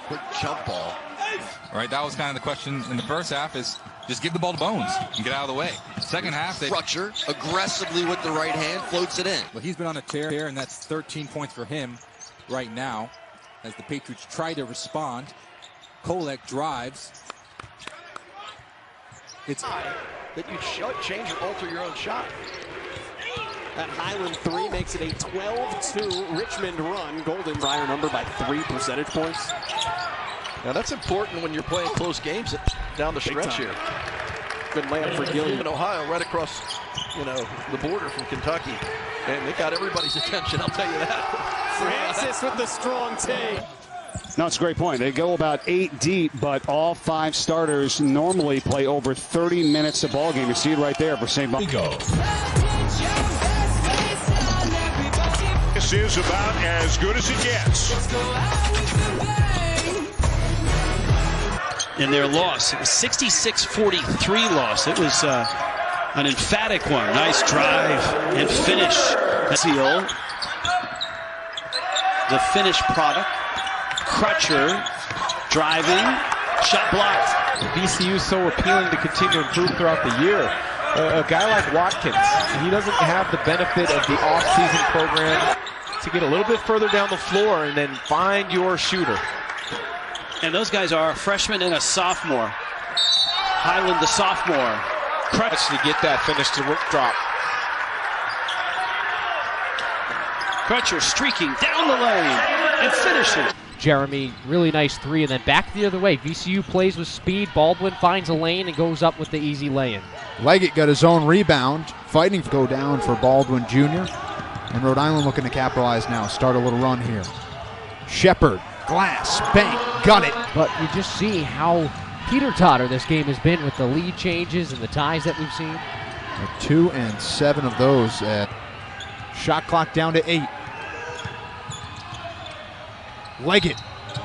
[SPEAKER 16] Quick jump ball.
[SPEAKER 14] All right, that was kind of the question in the first half, is just give the ball to Bones and get out of the way. Second half,
[SPEAKER 16] Crutcher aggressively with the right hand, floats it in.
[SPEAKER 18] Well, he's been on a tear, and that's 13 points for him right now as the Patriots try to respond. Kolek drives.
[SPEAKER 11] It's that you change or alter your own shot. That Hyland three makes it a 12-2 Richmond run. Golden higher number by 3 percentage points.
[SPEAKER 17] Now that's important when you're playing close games down the stretch here.
[SPEAKER 11] Good layup for Gilliam.
[SPEAKER 17] In Ohio, right across, the border from Kentucky, and they got everybody's attention. I'll tell you that.
[SPEAKER 11] Francis with the strong take.
[SPEAKER 5] No, it's a great point. They go about 8 deep, but all 5 starters normally play over 30 minutes a ball game. You see it right there for St. Bongo.
[SPEAKER 19] This is about as good as it gets.
[SPEAKER 20] In their loss, it was 66-43 loss. It was an emphatic one. Nice drive and finish. Seal, the finished product. Crutcher driving, shot blocked.
[SPEAKER 21] VCU is so appealing to continue to improve throughout the year. A guy like Watkins, he doesn't have the benefit of the off-season program to get a little bit further down the floor and then find your shooter.
[SPEAKER 20] And those guys are a freshman and a sophomore. Hyland, the sophomore.
[SPEAKER 21] Crutch to get that finish to drop.
[SPEAKER 20] Crutcher streaking down the lane and finishing.
[SPEAKER 23] Jeremy, really nice three, and then back the other way. VCU plays with speed. Baldwin finds a lane and goes up with the easy lay-in.
[SPEAKER 26] Leggett got his own rebound, fighting to go down for Baldwin Jr. And Rhode Island looking to capitalize now, start a little run here. Shepard, glass, bank, got it.
[SPEAKER 23] But you just see how teeter-totter this game has been with the lead changes and the ties that we've seen.
[SPEAKER 26] 2 and 7 of those. Shot clock down to 8. Leggett,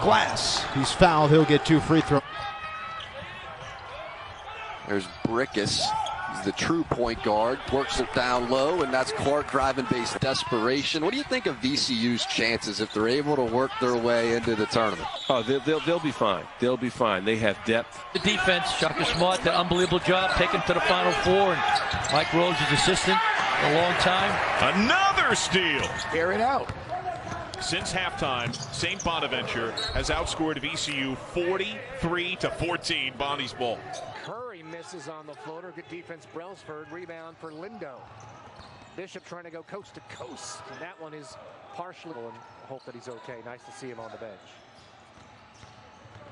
[SPEAKER 26] glass. He's fouled. He'll get 2 free throws.
[SPEAKER 16] There's Brickus. He's the true point guard. Works it down low, and that's Clark driving base desperation. What do you think of VCU's chances if they're able to work their way into the tournament?
[SPEAKER 15] Oh, they'll be fine. They'll be fine. They have depth.
[SPEAKER 27] The defense, Shaka Smart, did an unbelievable job taking to the Final Four, and Mike Rhodes is assistant for a long time.
[SPEAKER 19] Another steal.
[SPEAKER 3] Air it out. Since halftime, St. Bonaventure has outscored VCU 43-14. Bonnie's ball.
[SPEAKER 28] Curry misses on the floater. Good defense, Brailsford. Rebound for Lindo. Bishop trying to go coast to coast. And that one is partially. And hope that he's okay. Nice to see him on the bench.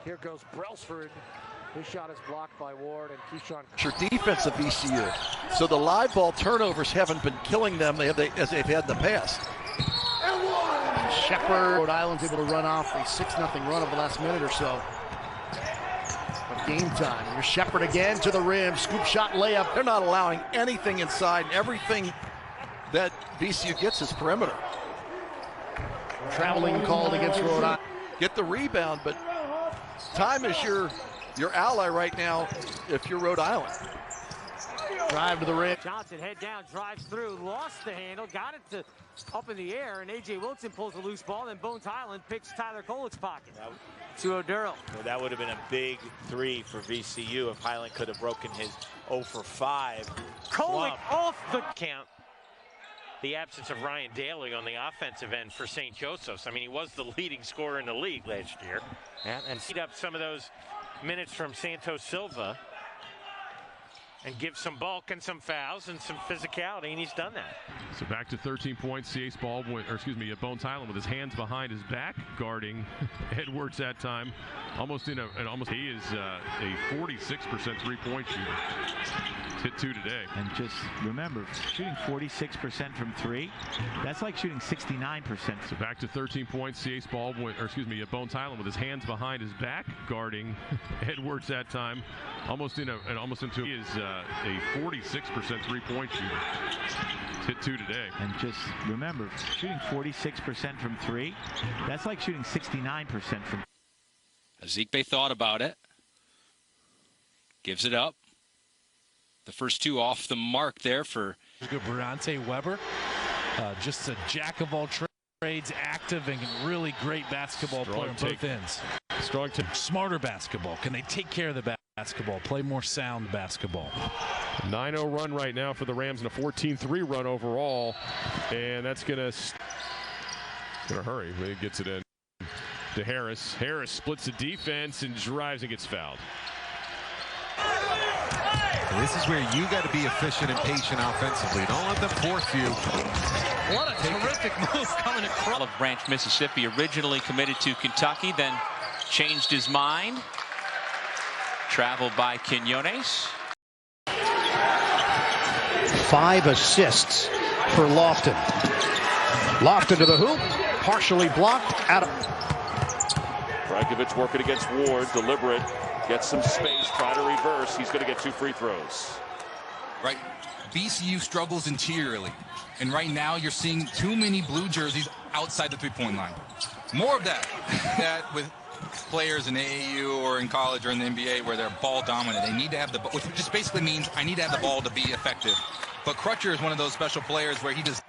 [SPEAKER 28] Here goes Brailsford. His shot is blocked by Ward and Keyshawn.
[SPEAKER 17] Sure, defense of VCU. So the live ball turnovers haven't been killing them as they've had in the past.
[SPEAKER 29] Shepard, Rhode Island's able to run off a 6-0 run over the last minute or so. But game time. Here's Shepard again to the rim. Scoop shot layup.
[SPEAKER 17] They're not allowing anything inside. Everything that VCU gets is perimeter.
[SPEAKER 29] Traveling called against Rhode Island.
[SPEAKER 17] Get the rebound, but time is your ally right now if you're Rhode Island.
[SPEAKER 29] Drive to the rim.
[SPEAKER 28] Johnson head down, drives through, lost the handle, got it to up in the air, and A.J. Wilson pulls a loose ball, and Bones Hyland picks Tyler Kolek's pocket. To O'Durl.
[SPEAKER 1] Well, that would have been a big 3 for VCU if Hyland could have broken his 0 for 5.
[SPEAKER 28] Kolek off the
[SPEAKER 2] count. The absence of Ryan Daly on the offensive end for St. Joseph's. I mean, he was the leading scorer in the league last year.
[SPEAKER 28] Yeah, and
[SPEAKER 2] speed up some of those minutes from Santos Silva and give some bulk and some fouls and some physicality, and he's done that.
[SPEAKER 6] So back to 13 points. C.A. Baldwin, or excuse me, Bones Hyland with his hands behind his back, guarding Edwards that time. He is a 46% three-point shooter. Hit 2 today.
[SPEAKER 7] And just remember, shooting 46% from 3, that's like shooting 69%.
[SPEAKER 6] So back to 13 points. C.A. Baldwin, or excuse me, Bones Hyland with his hands behind his back, guarding Edwards that time. He is a 46% three-point shooter. Hit 2 today.
[SPEAKER 7] And just remember, shooting 46% from 3, that's like shooting 69% from.
[SPEAKER 20] Ezekbe thought about it. Gives it up. The first 2 off the mark there for
[SPEAKER 8] Bronte Weber. Just a jack of all trades, active and really great basketball player on both ends.
[SPEAKER 6] Strong take.
[SPEAKER 8] Smarter basketball. Can they take care of the basketball? Play more sound basketball.
[SPEAKER 6] 9-0 run right now for the Rams and a 14-3 run overall. And that's going to hurry. He gets it in to Harris. Harris splits the defense and drives and gets fouled.
[SPEAKER 10] This is where you got to be efficient and patient offensively. Don't let them force you.
[SPEAKER 2] What a terrific move coming across.
[SPEAKER 12] Olive Branch, Mississippi, originally committed to Kentucky, then changed his mind. Traveled by Quinones.
[SPEAKER 11] 5 assists for Lofton. Lofton to the hoop, partially blocked. Out of.
[SPEAKER 13] Brajkovic working against Ward, deliberate. Gets some space, try to reverse. He's going to get 2 free throws.
[SPEAKER 14] Right. VCU struggles interiorly. And right now you're seeing too many blue jerseys outside the three-point line. More of that. That with players in AAU or in college or in the NBA where they're ball dominant. They need to have the ball, which just basically means I need to have the ball to be effective. But Crutcher is one of those special players where he just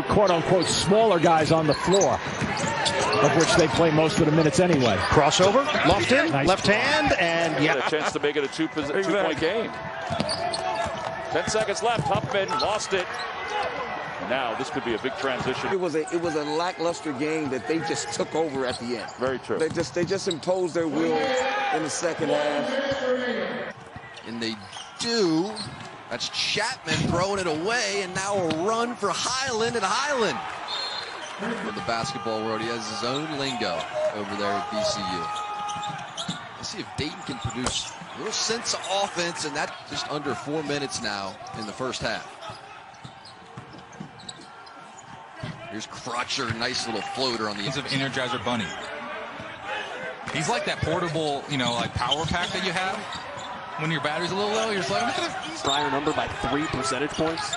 [SPEAKER 4] quote-unquote smaller guys on the floor, of which they play most of the minutes anyway.
[SPEAKER 11] Crossover, Lofton,
[SPEAKER 4] nice
[SPEAKER 11] left hand, and
[SPEAKER 13] a chance to make it a two-point game. 10 seconds left. Huffman lost it. Now this could be a big transition.
[SPEAKER 5] It was a lackluster game that they just took over at the end.
[SPEAKER 13] Very true.
[SPEAKER 5] They just imposed their will in the second half.
[SPEAKER 16] And they do. That's Chapman throwing it away, and now a run for Hyland, and Hyland from the basketball world. He has his own lingo over there at VCU. Let's see if Dayton can produce a little sense of offense, and that's just under 4 minutes now in the first half. Here's Crutcher, nice little floater on the
[SPEAKER 14] of Energizer Bunny. He's like that portable, like power pack that you have when your battery's a little low. You're just like,
[SPEAKER 17] higher number by 3 percentage points.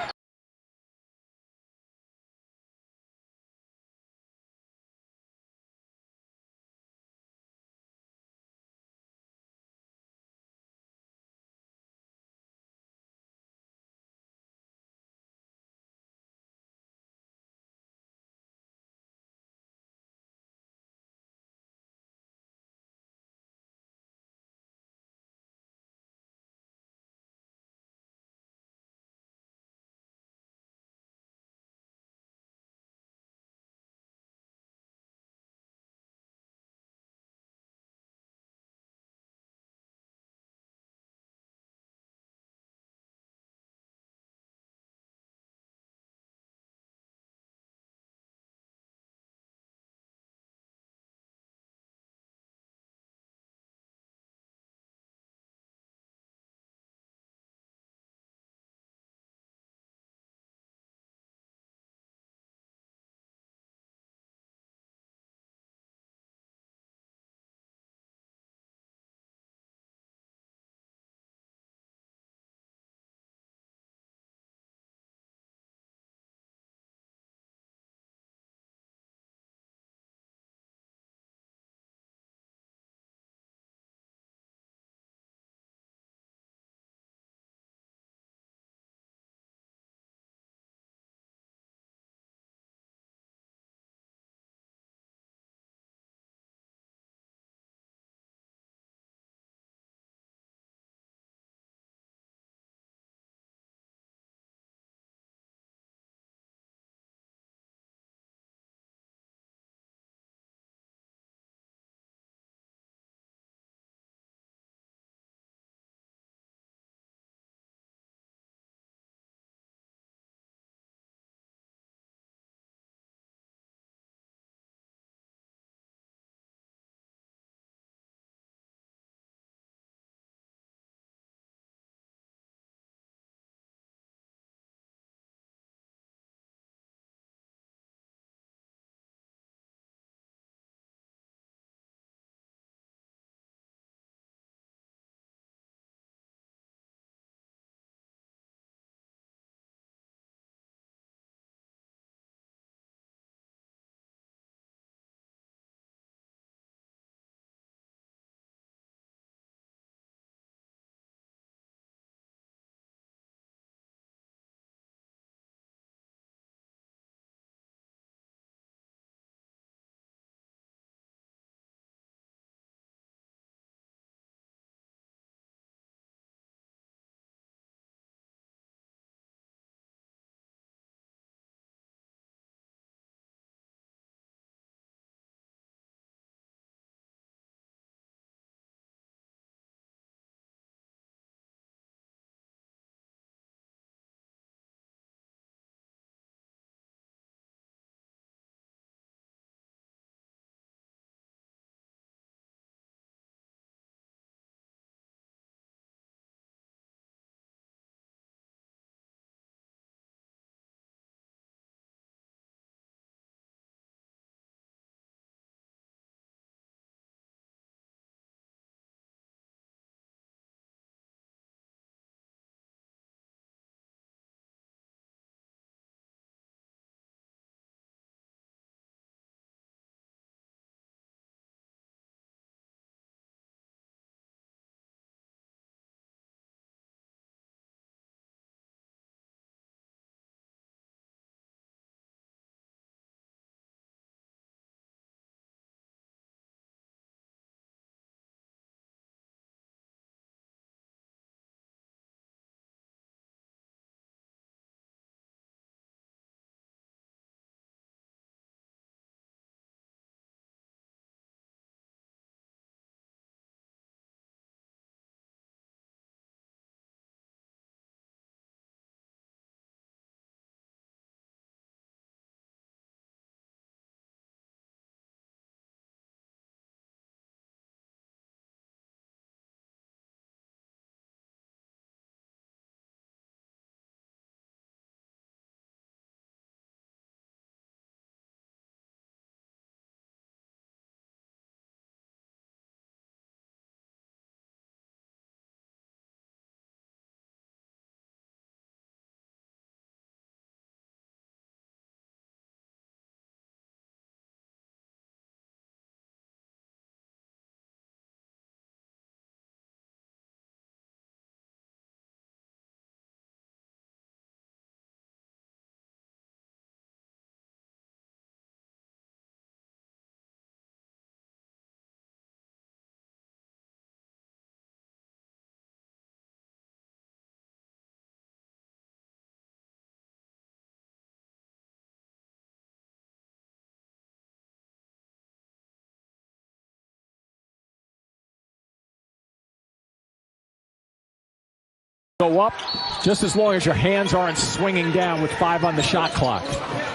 [SPEAKER 4] Go up just as long as your hands aren't swinging down with 5 on the shot clock.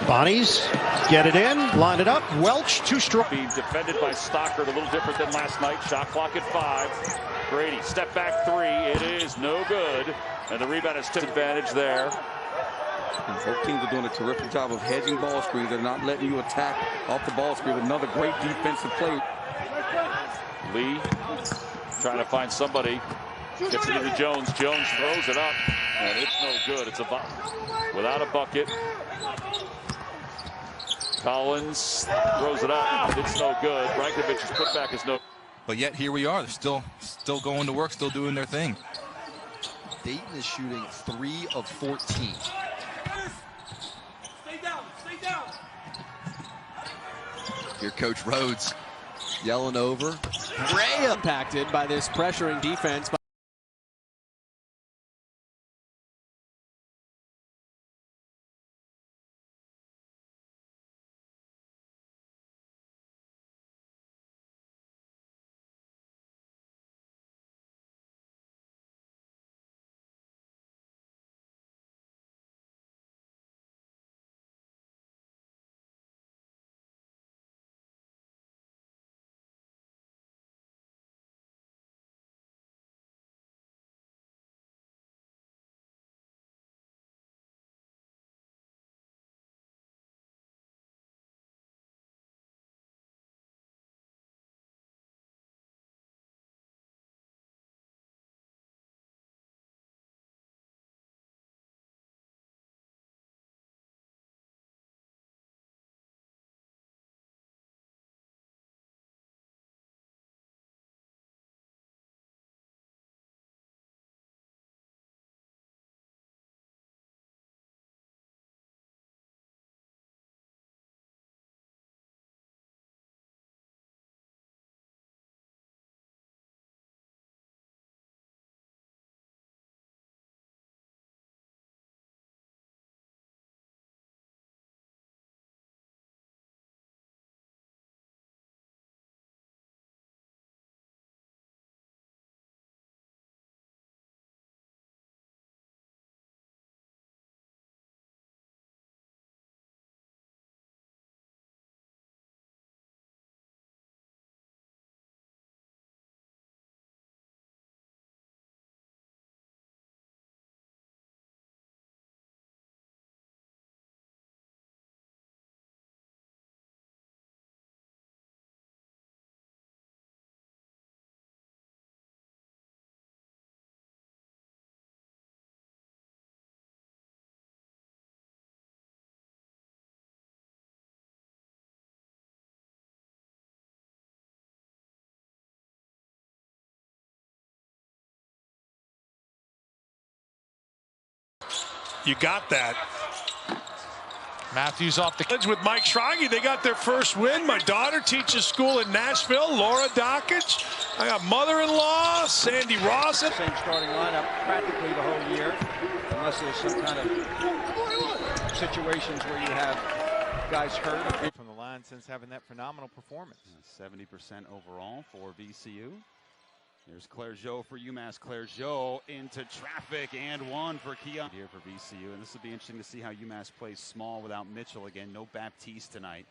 [SPEAKER 11] Bonnies get it in, line it up. Welch too strong.
[SPEAKER 13] Being defended by Stockard, a little different than last night. Shot clock at 5. Brady, step back 3. It is no good. And the rebound is to advantage there.
[SPEAKER 5] Both teams are doing a terrific job of hedging ball screens. They're not letting you attack off the ball screen. Another great defensive play.
[SPEAKER 13] Lee trying to find somebody. Gets it into Jones. Jones throws it up. And it's no good. It's without a bucket. Collins throws it up. It's no good. Brankovich's putback is no.
[SPEAKER 14] But yet here we are. They're still going to work, still doing their thing.
[SPEAKER 16] Dayton is shooting 3 of 14.
[SPEAKER 9] Stay down. Stay down.
[SPEAKER 16] Here, Coach Rhodes yelling over. Ray
[SPEAKER 17] impacted by this pressuring defense.
[SPEAKER 19] You got that. Matthews off the edge with Mike Schrage. They got their first win. My daughter teaches school in Nashville. Laura Dockage. I got mother-in-law, Sandy Ross.
[SPEAKER 15] Same starting lineup practically the whole year, unless there's some kind of situations where you have guys hurt.
[SPEAKER 18] From the line since having that phenomenal performance. 70% overall for VCU. Here's Clergeau for UMass. Clergeau into traffic and one for Keon here for VCU. And this will be interesting to see how UMass plays small without Mitchell again. No Baptiste tonight.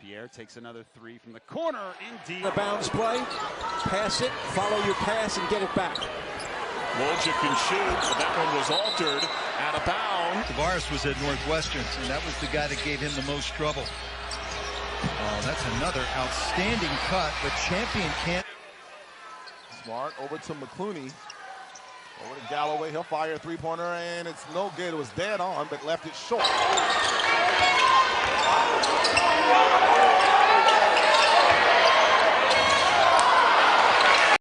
[SPEAKER 18] Pierre takes another 3 from the corner. Indeed.
[SPEAKER 17] The bounce play. Pass it. Follow your pass and get it back.
[SPEAKER 3] Wojcik can shoot, but that one was altered out of bounds.
[SPEAKER 21] Tavares was at Northwestern, and that was the guy that gave him the most trouble. Oh, that's another outstanding cut, but Champion can't.
[SPEAKER 22] Smart over to McClooney. Over to Galloway. He'll fire a three-pointer, and it's no good. It was dead on, but left it short.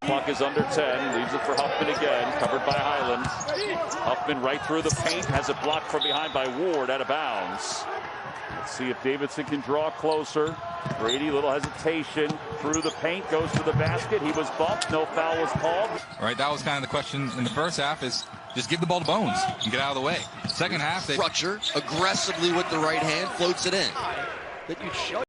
[SPEAKER 13] Clock is under 10. Leaves it for Huffman again. Covered by Hyland. Huffman right through the paint. Has it blocked from behind by Ward out of bounds. Let's see if Davidson can draw closer. Brady, little hesitation. Through the paint. Goes to the basket. He was bumped. No foul was called.
[SPEAKER 14] All right, that was kind of the question in the first half is just give the ball to Bones and get out of the way. Second half, they...
[SPEAKER 16] Crutcher aggressively with the right hand floats it in. That you show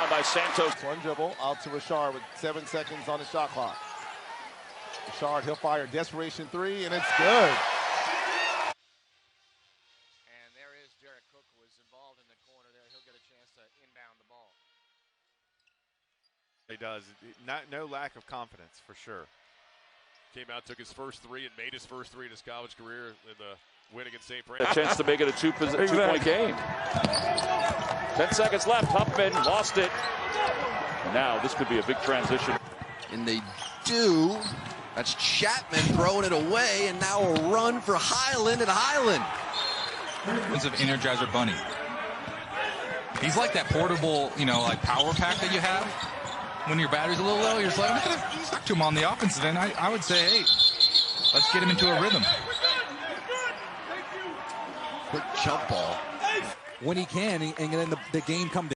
[SPEAKER 13] rebound by Santos.
[SPEAKER 22] One dribble out to Richard with 7 seconds on the shot clock. Richard, he'll fire desperation three, and it's good.
[SPEAKER 1] And there is Derek Cook, who was involved in the corner there. He'll get a chance to inbound the ball.
[SPEAKER 9] He does. No lack of confidence, for sure.
[SPEAKER 6] Came out, took his first three, and made his first three in his college career in the win against St. Francis.
[SPEAKER 13] A chance to make it a two-point game. 10 seconds left. Huffman lost it. Now this could be a big transition.
[SPEAKER 16] And they do. That's Chapman throwing it away, and now a run for Hyland, and Hyland.
[SPEAKER 14] Of Energizer Bunny. He's like that portable, like power pack that you have when your battery's a little low. You're just like, I'm going to talk to him on the offensive end. I would say, hey, let's get him into a rhythm.
[SPEAKER 16] Quick jump ball.
[SPEAKER 23] When he can, and then the game comes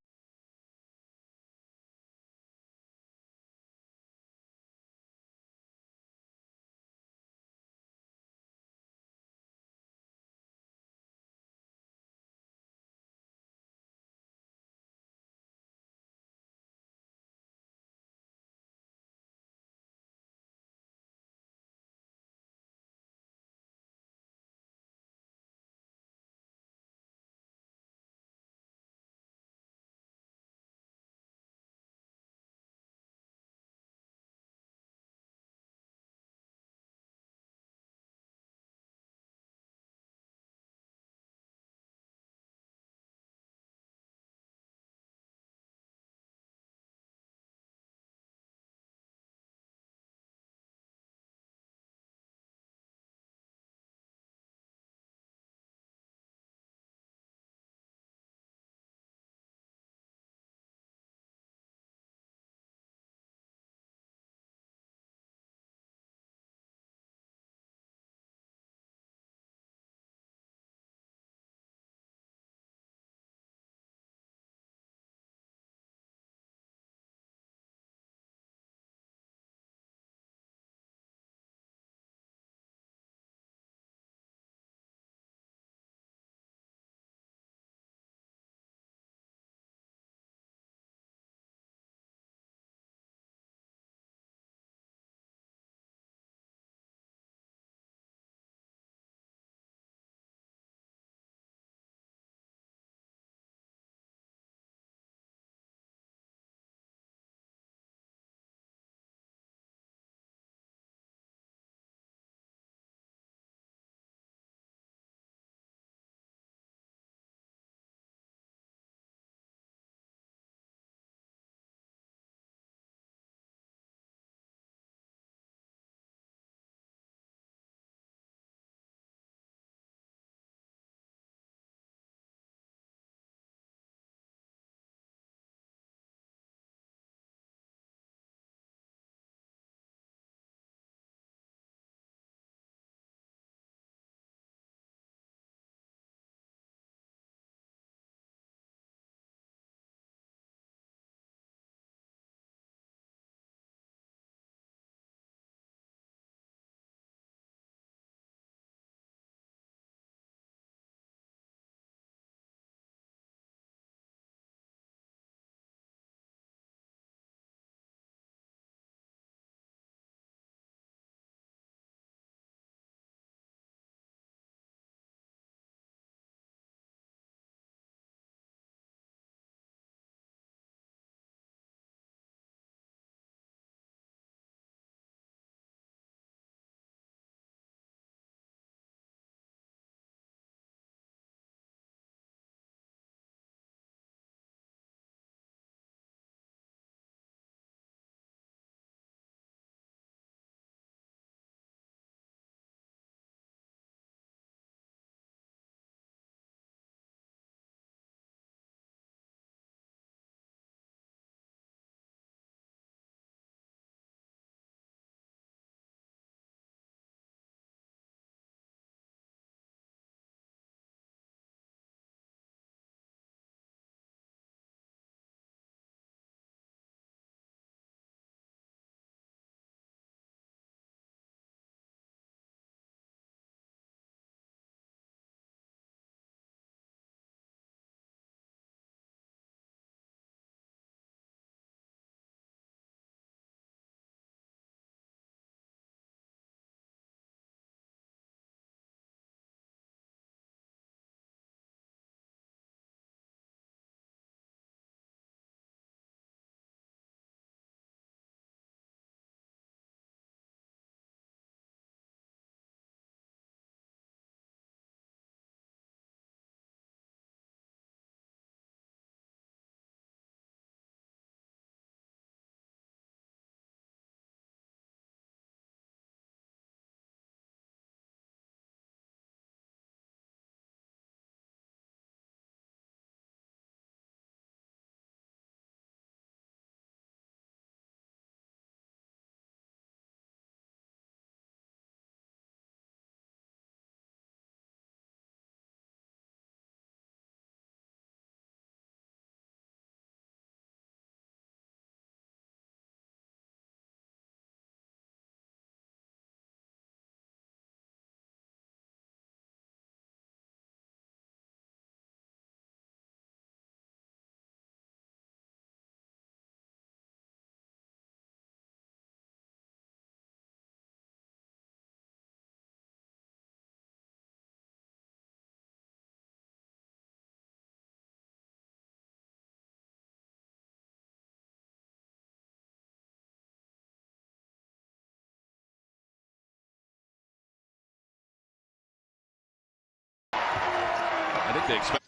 [SPEAKER 3] like they expect.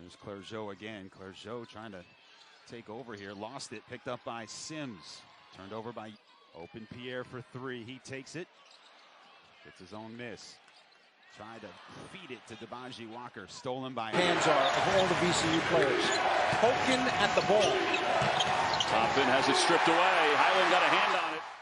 [SPEAKER 18] There's Clergeau again. Clergeau trying to take over here. Lost it. Picked up by Sims. Turned over by Open Pierre for three. He takes it. Gets his own miss. Tried to feed it to Debaji Walker. Stolen by
[SPEAKER 11] Hands are of all the VCU players. Poking at the ball.
[SPEAKER 13] Toppin has it stripped away. Hyland got a hand on it.